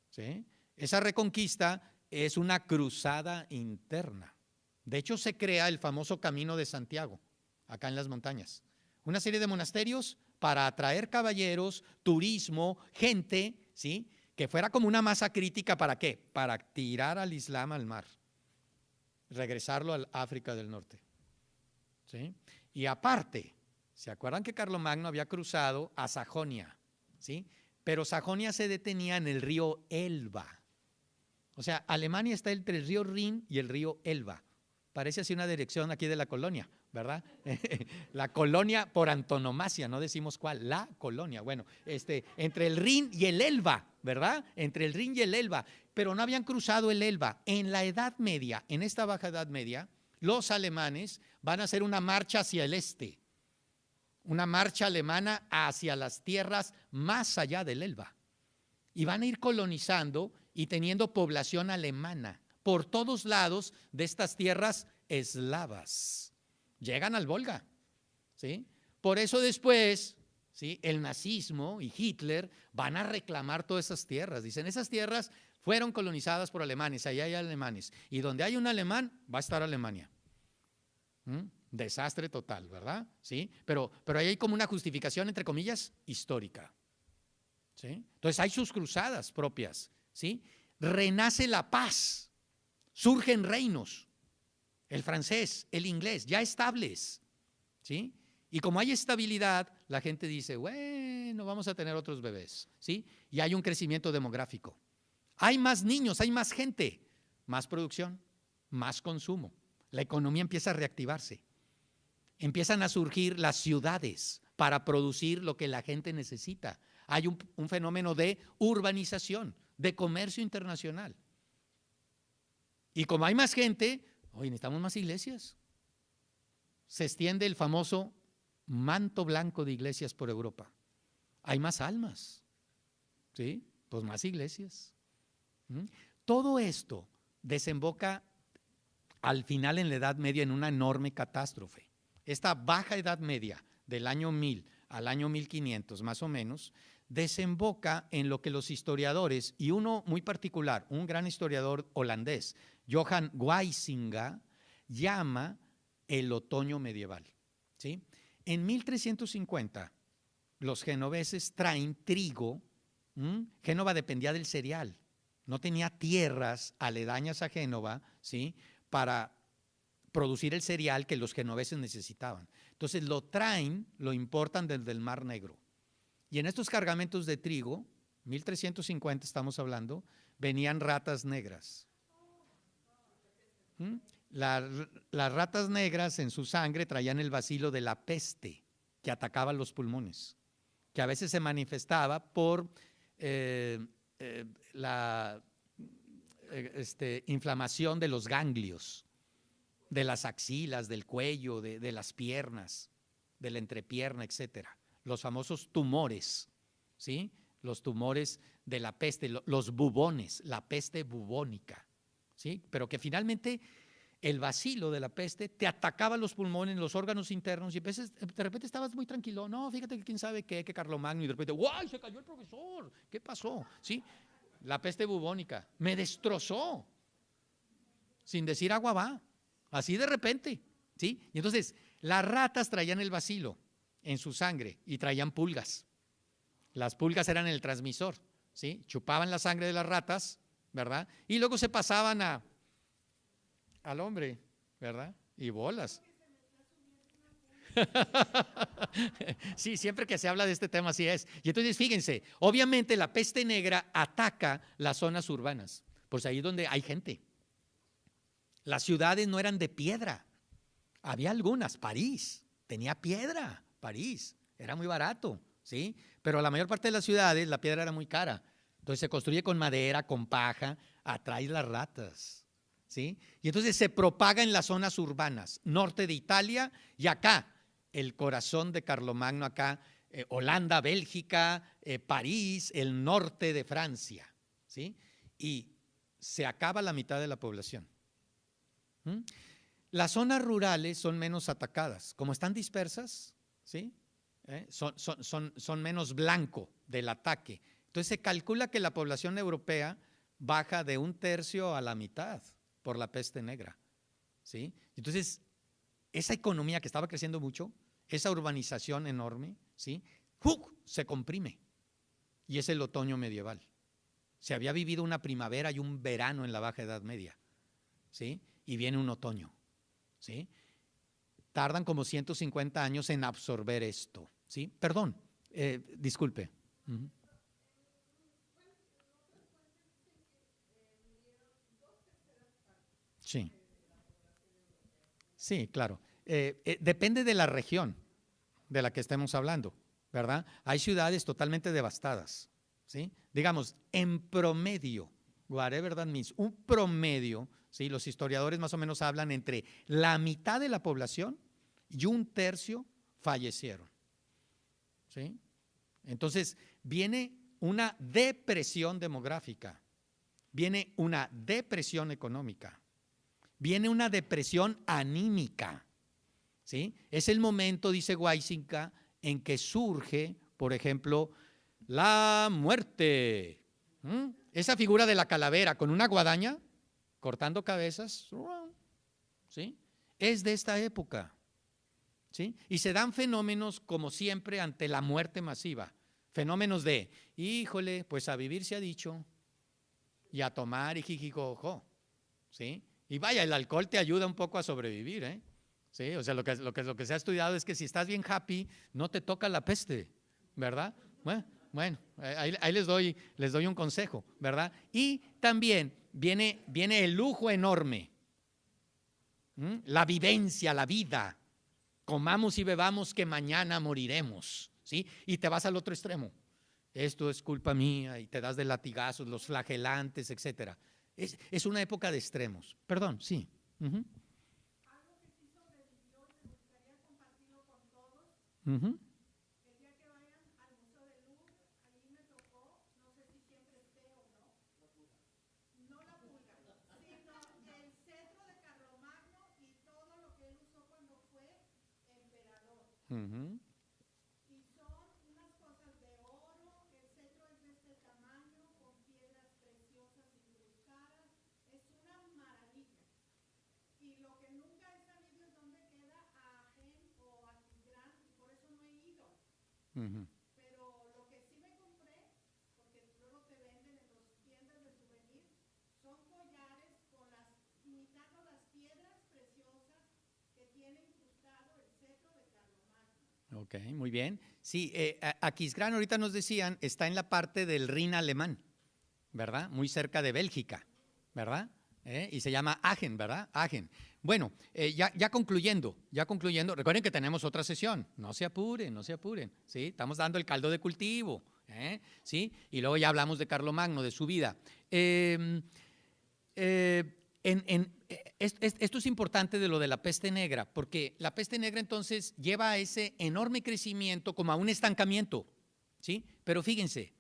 ¿sí? Esa reconquista es una cruzada interna. De hecho, se crea el famoso Camino de Santiago, acá en las montañas. Una serie de monasterios para atraer caballeros, turismo, gente, ¿sí?, que fuera como una masa crítica. ¿Para qué? Para tirar al Islam al mar, regresarlo al África del Norte, ¿sí? Y aparte, ¿se acuerdan que Carlomagno había cruzado a Sajonia? ¿Sí? Pero Sajonia se detenía en el río Elba. O sea, Alemania está entre el río Rin y el río Elba. Parece así una dirección aquí de la colonia, ¿verdad? La colonia por antonomasia, no decimos cuál, la colonia. Bueno, entre el Rin y el Elba, ¿verdad? Entre el Rin y el Elba. Pero no habían cruzado el Elba. En la Edad Media, en esta Baja Edad Media, los alemanes van a hacer una marcha hacia el este, una marcha alemana hacia las tierras más allá del Elba. Y van a ir colonizando y teniendo población alemana por todos lados de estas tierras eslavas. Llegan al Volga, ¿sí? Por eso después ¿sí? El nazismo y Hitler van a reclamar todas esas tierras. Dicen, esas tierras fueron colonizadas por alemanes, allá hay alemanes. Y donde hay un alemán, va a estar Alemania. Desastre total, ¿verdad? ¿Sí? Pero ahí hay como una justificación, entre comillas, histórica. ¿Sí? Entonces hay sus cruzadas propias. ¿Sí? Renace la paz, surgen reinos, el francés, el inglés, ya estables. ¿Sí? Y como hay estabilidad, la gente dice, bueno, vamos a tener otros bebés. ¿Sí? Y hay un crecimiento demográfico. Hay más niños, hay más gente, más producción, más consumo. La economía empieza a reactivarse. Empiezan a surgir las ciudades para producir lo que la gente necesita. Hay un fenómeno de urbanización, de comercio internacional. Y como hay más gente, hoy necesitamos más iglesias. Se extiende el famoso manto blanco de iglesias por Europa. Hay más almas, ¿sí? Pues más iglesias. Todo esto desemboca al final en la Edad Media en una enorme catástrofe. Esta baja Edad Media del año 1000 al año 1500 más o menos, desemboca en lo que los historiadores, y uno muy particular, un gran historiador holandés, Johan Huizinga, llama el otoño medieval. ¿Sí? En 1350 los genoveses traen trigo. Génova dependía del cereal, no tenía tierras aledañas a Génova, ¿sí?, para producir el cereal que los genoveses necesitaban. Entonces lo traen, lo importan desde el Mar Negro. Y en estos cargamentos de trigo, 1350 estamos hablando, venían ratas negras. Las ratas negras en su sangre traían el bacilo de la peste que atacaba los pulmones, que a veces se manifestaba por la inflamación de los ganglios, de las axilas, del cuello, de las piernas, de la entrepierna, etcétera. Los famosos tumores, ¿sí? Los tumores de la peste, los bubones, la peste bubónica, ¿sí? Pero que finalmente el bacilo de la peste te atacaba los pulmones, los órganos internos, y a veces de repente estabas muy tranquilo. No, fíjate que quién sabe qué, que Carlomagno, y de repente, ¡guay! Se cayó el profesor. ¿Qué pasó? ¿Sí? La peste bubónica me destrozó, sin decir agua va, así de repente, ¿sí? Y entonces las ratas traían el bacilo en su sangre y traían pulgas. Las pulgas eran el transmisor, ¿sí? Chupaban la sangre de las ratas, ¿verdad? Y luego se pasaban al hombre, ¿verdad? Y bolas. Sí, siempre que se habla de este tema así es. Y entonces fíjense, obviamente la peste negra ataca las zonas urbanas, pues ahí donde hay gente. Las ciudades no eran de piedra, había algunas, París tenía piedra, París era muy barato, ¿sí? Pero la mayor parte de las ciudades la piedra era muy cara, entonces se construye con madera, con paja, atrae las ratas, ¿sí? Y entonces se propaga en las zonas urbanas, norte de Italia y acá, el corazón de Carlomagno acá, Holanda, Bélgica, París, el norte de Francia, ¿sí? Y se acaba la mitad de la población. Las zonas rurales son menos atacadas, como están dispersas, ¿sí? Son menos blanco del ataque. Entonces se calcula que la población europea baja de 1/3 a la mitad por la peste negra, ¿sí? Entonces esa economía que estaba creciendo mucho, esa urbanización enorme, ¿sí?, se comprime, y es el otoño medieval. Se había vivido una primavera y un verano en la Baja Edad Media, ¿sí?, y viene un otoño, ¿sí? Tardan como 150 años en absorber esto, ¿sí? Perdón, disculpe. Sí, sí, claro. Depende de la región de la que estemos hablando, ¿verdad? Hay ciudades totalmente devastadas, ¿sí? Digamos, en promedio, whatever that means, un promedio, ¿sí? Los historiadores más o menos hablan entre la mitad de la población y 1/3 fallecieron, ¿sí? Entonces, viene una depresión demográfica, viene una depresión económica, viene una depresión anímica, ¿sí? Es el momento, dice Huizinga, en que surge por ejemplo, la muerte. Esa figura de la calavera con una guadaña cortando cabezas, ¿sí? Es de esta época, ¿sí? Y se dan fenómenos como siempre ante la muerte masiva, fenómenos de, híjole, pues a vivir se ha dicho, y a tomar y jijijojo, ¿sí? Y vaya, el alcohol te ayuda un poco a sobrevivir, ¿eh? ¿Sí? O sea, lo que se ha estudiado es que si estás bien happy, no te toca la peste, ¿verdad? Bueno, ahí les doy un consejo, ¿verdad? Y también viene el lujo enorme, la vivencia, la vida. Comamos y bebamos que mañana moriremos, ¿sí? Y te vas al otro extremo. Esto es culpa mía y te das de latigazos, los flagelantes, etcétera. Es una época de extremos. Perdón, sí. Uh-huh. Algo que sí sobrevivió y me gustaría compartirlo con todos. Uh-huh. El día que vayan al Museo del Louvre, ahí me tocó, no sé si siempre esté o no. No la pulga, sino el cetro de Carlomagno y todo lo que él usó cuando fue emperador. Uh-huh. Uh-huh. Pero lo que sí me compré, porque luego te venden en las tiendas de souvenir, son collares con imitando las piedras preciosas que tiene incrustado el cetro de Carlomagno. Ok, muy bien. Sí, Aquisgrán, ahorita nos decían, está en la parte del Rin alemán, ¿verdad? Muy cerca de Bélgica, ¿verdad? Y se llama Aachen, ¿verdad? Aachen. Bueno, ya concluyendo, recuerden que tenemos otra sesión, no se apuren, ¿sí? Estamos dando el caldo de cultivo, ¿sí? Y luego ya hablamos de Carlomagno, de su vida. Esto es importante de lo de la peste negra, porque la peste negra entonces lleva a ese enorme crecimiento como a un estancamiento, ¿sí? Pero fíjense,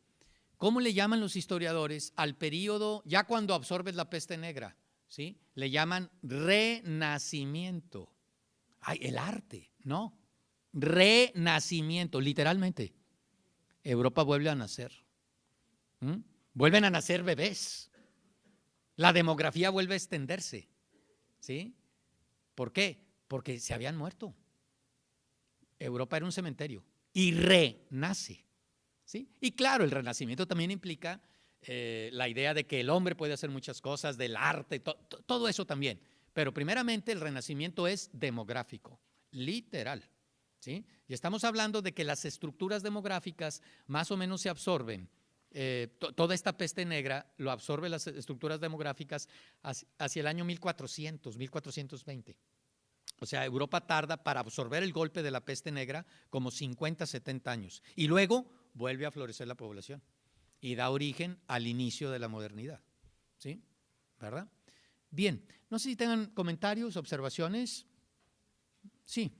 ¿cómo le llaman los historiadores al periodo, ya cuando absorbes la peste negra? ¿Sí? Le llaman renacimiento. Ay, el arte, ¿no? Renacimiento, literalmente. Europa vuelve a nacer. Vuelven a nacer bebés. La demografía vuelve a extenderse. ¿Sí? ¿Por qué? Porque se habían muerto. Europa era un cementerio y renace. ¿Sí? Y claro, el renacimiento también implica la idea de que el hombre puede hacer muchas cosas, del arte, todo eso también. Pero primeramente el renacimiento es demográfico, literal. ¿Sí? Y estamos hablando de que las estructuras demográficas más o menos se absorben. Toda esta peste negra lo absorbe las estructuras demográficas hacia el año 1400, 1420. O sea, Europa tarda para absorber el golpe de la peste negra como 50, 70 años. Y luego vuelve a florecer la población y da origen al inicio de la modernidad. ¿Sí? ¿Verdad? Bien, no sé si tengan comentarios, observaciones. Sí.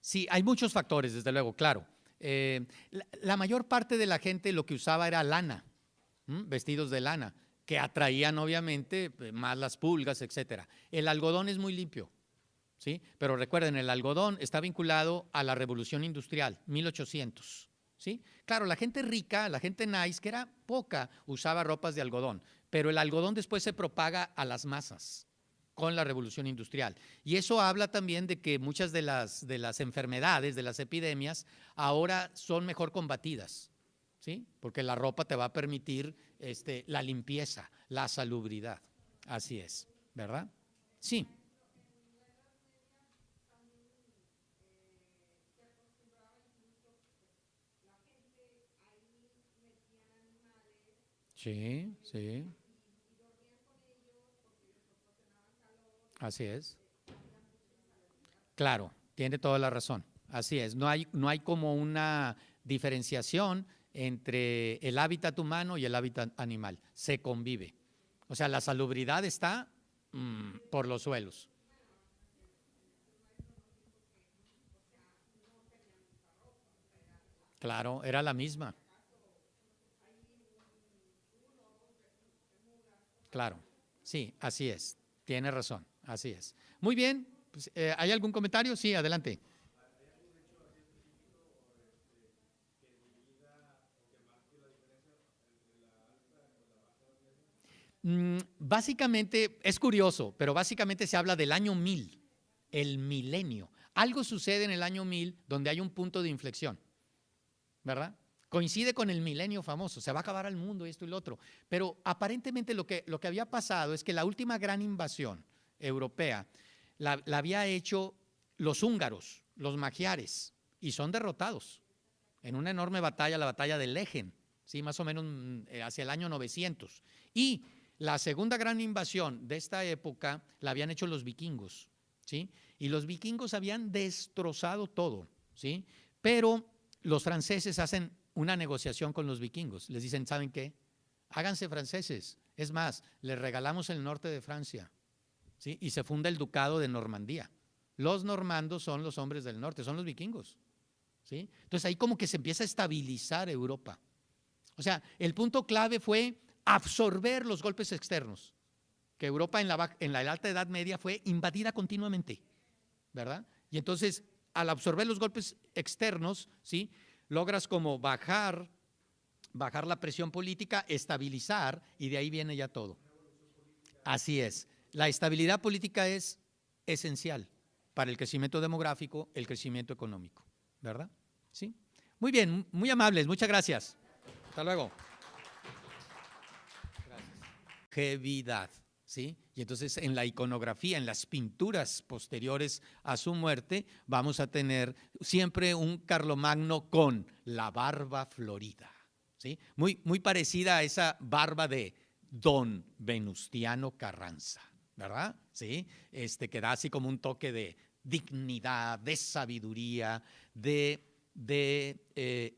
Sí, hay muchos factores, desde luego, claro. La mayor parte de la gente lo que usaba era lana, vestidos de lana, que atraían obviamente más las pulgas, etcétera. El algodón es muy limpio, ¿sí? Pero recuerden, el algodón está vinculado a la Revolución Industrial, 1800, ¿sí? Claro, la gente rica, la gente nice, que era poca, usaba ropas de algodón, pero el algodón después se propaga a las masas con la Revolución Industrial. Y eso habla también de que muchas de las enfermedades, de las epidemias, ahora son mejor combatidas, ¿sí? Porque la ropa te va a permitir la limpieza, la salubridad. Así es, ¿verdad? Sí. Sí, sí. Así es. Claro, tiene toda la razón. Así es. No hay como una diferenciación entre el hábitat humano y el hábitat animal. Se convive. O sea, la salubridad está por los suelos. Claro, era la misma. Claro, sí, así es, tiene razón, así es. Muy bien, pues, ¿hay algún comentario? Sí, adelante. Básicamente, es curioso, pero básicamente se habla del año 1000, el milenio. Algo sucede en el año 1000 donde hay un punto de inflexión, ¿verdad? Coincide con el milenio famoso, se va a acabar el mundo, esto y lo otro. Pero aparentemente lo que había pasado es que la última gran invasión europea la había hecho los húngaros, los magiares, y son derrotados en una enorme batalla, la batalla de Legen, ¿sí? Más o menos hacia el año 900. Y la segunda gran invasión de esta época la habían hecho los vikingos, ¿sí? Y los vikingos habían destrozado todo, ¿sí? Pero los franceses hacen una negociación con los vikingos. Les dicen, ¿saben qué? Háganse franceses. Es más, les regalamos el norte de Francia, ¿sí? Y se funda el ducado de Normandía. Los normandos son los hombres del norte, son los vikingos, ¿sí? Entonces ahí como que se empieza a estabilizar Europa. O sea, el punto clave fue absorber los golpes externos, que Europa en la Alta Edad Media fue invadida continuamente, ¿verdad? Y entonces, al absorber los golpes externos, ¿sí? Logras como bajar la presión política, estabilizar, y de ahí viene ya todo. Así es. La estabilidad política es esencial para el crecimiento demográfico, el crecimiento económico, ¿verdad? Sí. Muy bien, muy amables, muchas gracias. Hasta luego. Longevidad, ¿sí? Y entonces en la iconografía, en las pinturas posteriores a su muerte, vamos a tener siempre un Carlomagno con la barba florida, ¿sí? Muy parecida a esa barba de don Venustiano Carranza, ¿verdad? ¿Sí? Que da así como un toque de dignidad, de sabiduría, de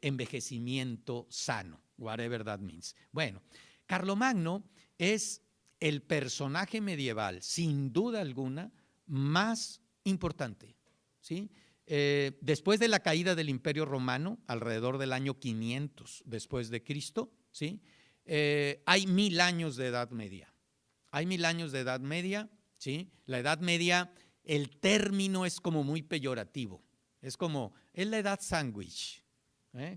envejecimiento sano, whatever that means. Bueno, Carlomagno es el personaje medieval, sin duda alguna, más importante, ¿sí? Después de la caída del Imperio Romano, alrededor del año 500 después de Cristo, ¿sí? Hay 1000 años de Edad Media. Hay 1000 años de Edad Media, ¿sí? La Edad Media, el término es como muy peyorativo. Es la edad sándwich,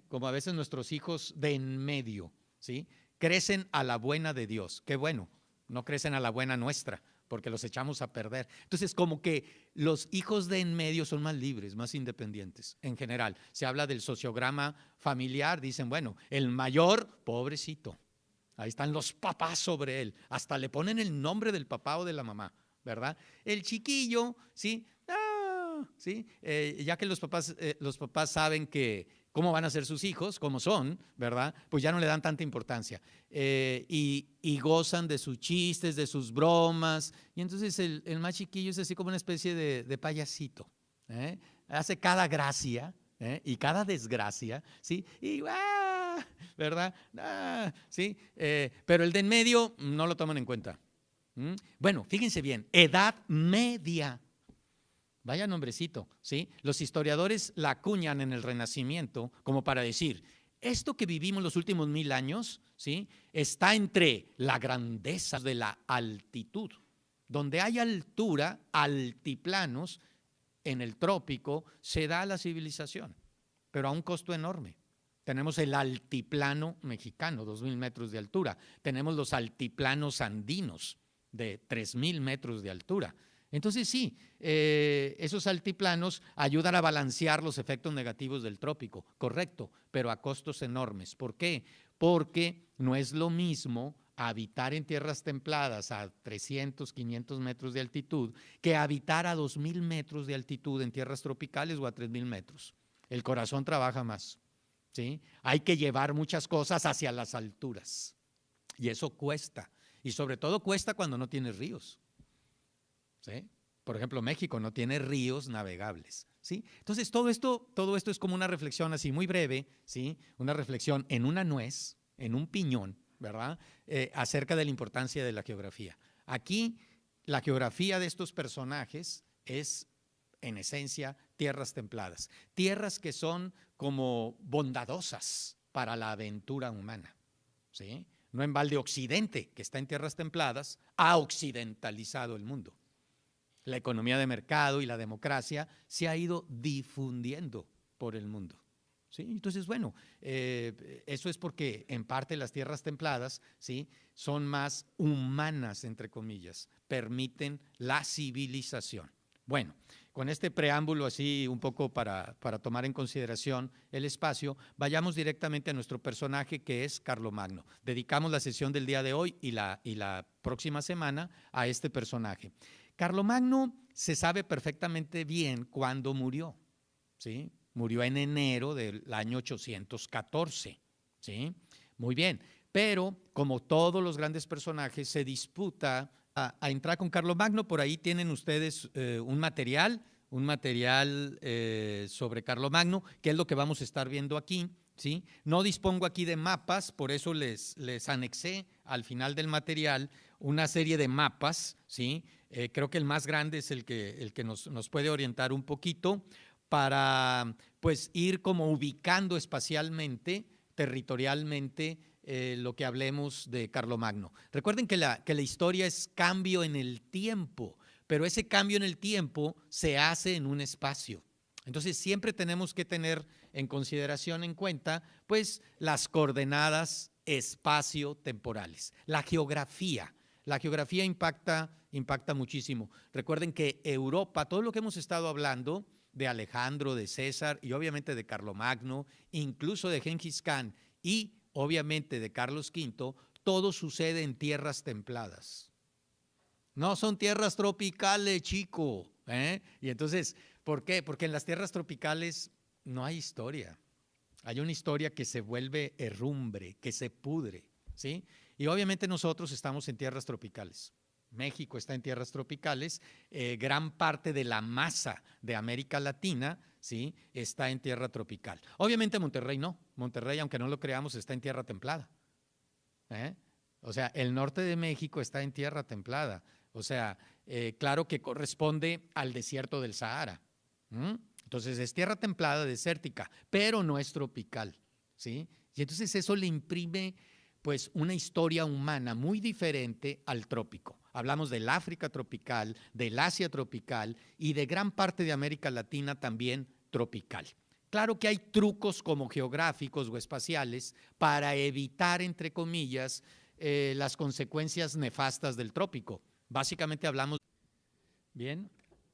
como a veces nuestros hijos de en medio, ¿sí? Crecen a la buena de Dios. Qué bueno, no crecen a la buena nuestra, porque los echamos a perder. Entonces, como que los hijos de en medio son más libres, más independientes, en general. Se habla del sociograma familiar, dicen, bueno, el mayor, pobrecito. Ahí están los papás sobre él. Hasta le ponen el nombre del papá o de la mamá, ¿verdad? El chiquillo, ¿sí? ¿Sí? Ya que los papás saben que cómo van a ser sus hijos, cómo son, ¿verdad? Pues ya no le dan tanta importancia. Y gozan de sus chistes, de sus bromas. Y entonces el más chiquillo es así como una especie de payasito. Hace cada gracia y cada desgracia, ¿sí? Y ¿verdad? ¿Sí? Pero el de en medio no lo toman en cuenta. Bueno, fíjense bien, Edad Media. Vaya nombrecito, ¿sí? Los historiadores la acuñan en el Renacimiento como para decir, esto que vivimos los últimos 1000 años, ¿sí? Está entre la grandeza de la altitud. Donde hay altura, altiplanos, en el trópico, se da la civilización, pero a un costo enorme. Tenemos el altiplano mexicano, 2000 metros de altura. Tenemos los altiplanos andinos, de 3000 metros de altura. Entonces sí, esos altiplanos ayudan a balancear los efectos negativos del trópico, correcto, pero a costos enormes. ¿Por qué? Porque no es lo mismo habitar en tierras templadas a 300, 500 metros de altitud que habitar a 2000 metros de altitud en tierras tropicales o a 3000 metros. El corazón trabaja más, ¿sí? Hay que llevar muchas cosas hacia las alturas y eso cuesta. Y sobre todo cuesta cuando no tienes ríos. ¿Sí? Por ejemplo, México no tiene ríos navegables, ¿sí? Entonces, todo esto es como una reflexión así muy breve, ¿sí? Una reflexión en una nuez, en un piñón, ¿verdad? Acerca de la importancia de la geografía. Aquí, la geografía de estos personajes es, en esencia, tierras templadas. Tierras que son como bondadosas para la aventura humana, ¿sí? No en balde Occidente, que está en tierras templadas, ha occidentalizado el mundo. La economía de mercado y la democracia se ha ido difundiendo por el mundo. ¿Sí? Entonces, bueno, eso es porque en parte las tierras templadas, ¿sí?, son más humanas, entre comillas, permiten la civilización. Bueno, con este preámbulo así un poco para tomar en consideración el espacio, vayamos directamente a nuestro personaje, que es Carlomagno. Dedicamos la sesión del día de hoy y la próxima semana a este personaje. Carlomagno se sabe perfectamente bien cuándo murió, ¿sí? Murió en enero del año 814, ¿sí? Muy bien, pero como todos los grandes personajes, se disputa a entrar con Carlomagno. Por ahí tienen ustedes un material sobre Carlomagno, que es lo que vamos a estar viendo aquí, ¿sí? No dispongo aquí de mapas, por eso les anexé al final del material una serie de mapas, ¿sí? Creo que el más grande es el que nos puede orientar un poquito para pues ir como ubicando espacialmente, territorialmente, lo que hablemos de Carlomagno. Recuerden que la historia es cambio en el tiempo, pero ese cambio en el tiempo se hace en un espacio. Entonces siempre tenemos que tener en consideración, en cuenta, pues las coordenadas espacio-temporales. La geografía impacta muchísimo. Recuerden que Europa, todo lo que hemos estado hablando de Alejandro, de César y obviamente de Carlomagno, incluso de Gengis Khan y obviamente de Carlos V, todo sucede en tierras templadas. No son tierras tropicales, chico. Y entonces, ¿por qué? Porque en las tierras tropicales no hay historia. Hay una historia que se vuelve herrumbre, que se pudre, ¿sí? Y obviamente nosotros estamos en tierras tropicales. México está en tierras tropicales, gran parte de la masa de América Latina, ¿sí?, está en tierra tropical. Obviamente Monterrey no. Monterrey, aunque no lo creamos, está en tierra templada. O sea, el norte de México está en tierra templada. O sea, claro que corresponde al desierto del Sahara. Entonces es tierra templada, desértica, pero no es tropical, ¿sí? Y entonces eso le imprime pues una historia humana muy diferente al trópico. Hablamos del África tropical, del Asia tropical y de gran parte de América Latina también tropical. Claro que hay trucos como geográficos o espaciales para evitar, entre comillas, las consecuencias nefastas del trópico. Básicamente hablamos… Bien,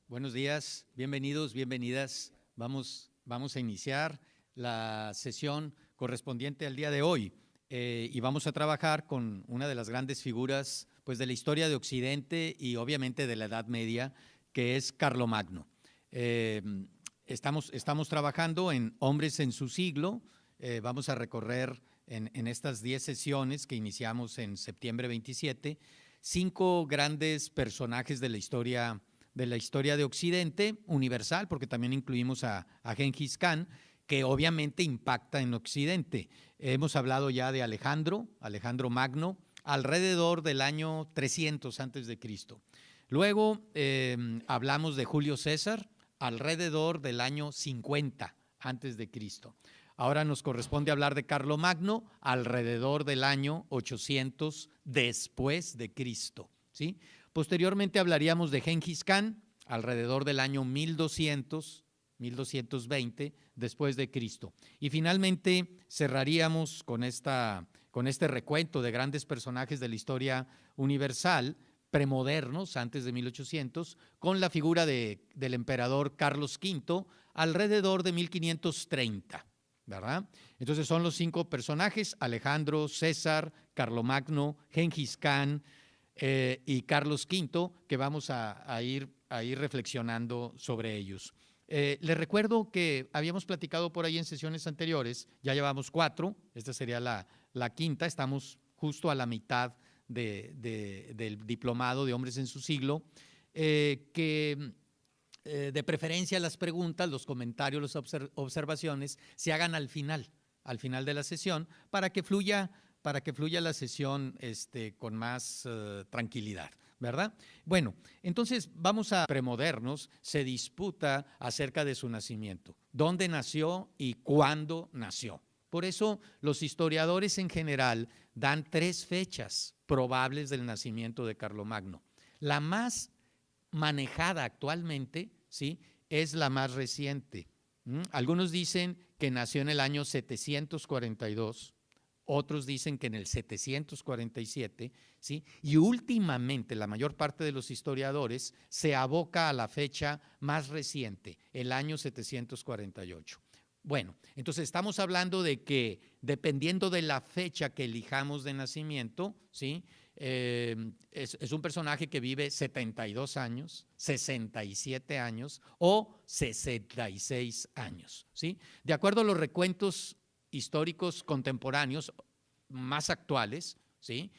buenos días, bienvenidos, bienvenidas. Vamos a iniciar la sesión correspondiente al día de hoy. Y vamos a trabajar con una de las grandes figuras pues, de la historia de Occidente y obviamente de la Edad Media, que es Carlomagno. Estamos trabajando en Hombres en su siglo. Vamos a recorrer en estas 10 sesiones que iniciamos en septiembre 27, 5 grandes personajes de la historia de Occidente, universal, porque también incluimos a Gengis Khan, que obviamente impacta en Occidente. Hemos hablado ya de Alejandro Magno, alrededor del año 300 antes de Cristo. Luego hablamos de Julio César, alrededor del año 50 antes de Cristo. Ahora nos corresponde hablar de Carlomagno, alrededor del año 800 después de Cristo, ¿sí? Posteriormente hablaríamos de Gengis Khan, alrededor del año 1220 después de Cristo. Y finalmente cerraríamos con este recuento de grandes personajes de la historia universal, premodernos, antes de 1800, con la figura del emperador Carlos V, alrededor de 1530, ¿verdad? Entonces son los 5 personajes: Alejandro, César, Carlomagno, Gengis Khan y Carlos V, que vamos a ir reflexionando sobre ellos. Les recuerdo que habíamos platicado por ahí en sesiones anteriores, ya llevamos 4, esta sería la quinta, estamos justo a la mitad del diplomado de Hombres en su siglo, que de preferencia las preguntas, los comentarios, las observaciones se hagan al final de la sesión para que fluya la sesión con más tranquilidad, ¿verdad? Bueno, entonces vamos a premodernos. Se disputa acerca de su nacimiento, dónde nació y cuándo nació. Por eso los historiadores en general dan 3 fechas probables del nacimiento de Carlomagno. La más manejada actualmente, ¿sí?, es la más reciente. Algunos dicen que nació en el año 742, otros dicen que en el 747, ¿sí? Y últimamente la mayor parte de los historiadores se aboca a la fecha más reciente, el año 748. Bueno, entonces estamos hablando de que dependiendo de la fecha que elijamos de nacimiento, ¿sí?, es un personaje que vive 72 años, 67 años o 66 años, ¿sí? De acuerdo a los recuentos históricos contemporáneos más actuales, ¿sí?,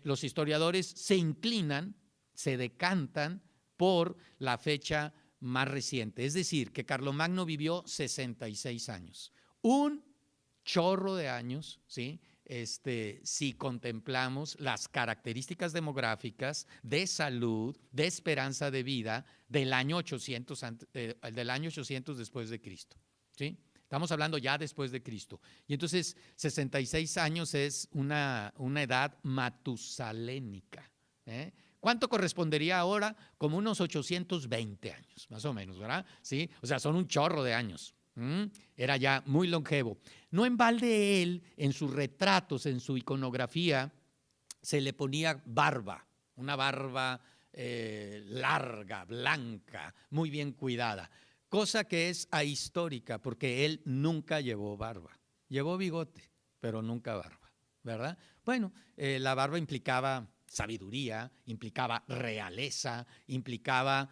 los historiadores se inclinan, se decantan por la fecha más reciente. Es decir, que Carlomagno vivió 66 años. Un chorro de años, ¿sí?, si contemplamos las características demográficas, de salud, de esperanza de vida del año 800, del año 800 después de Cristo, ¿sí? Estamos hablando ya después de Cristo. Y entonces 66 años es una edad matusalénica, ¿eh? ¿Cuánto correspondería ahora? Como unos 820 años, más o menos, ¿verdad? ¿Sí? O sea, son un chorro de años. Era ya muy longevo. No en balde él, en sus retratos, en su iconografía, se le ponía barba, una barba larga, blanca, muy bien cuidada, cosa que es ahistórica porque él nunca llevó barba. Llevó bigote, pero nunca barba, ¿verdad? Bueno, la barba implicaba sabiduría, implicaba realeza, implicaba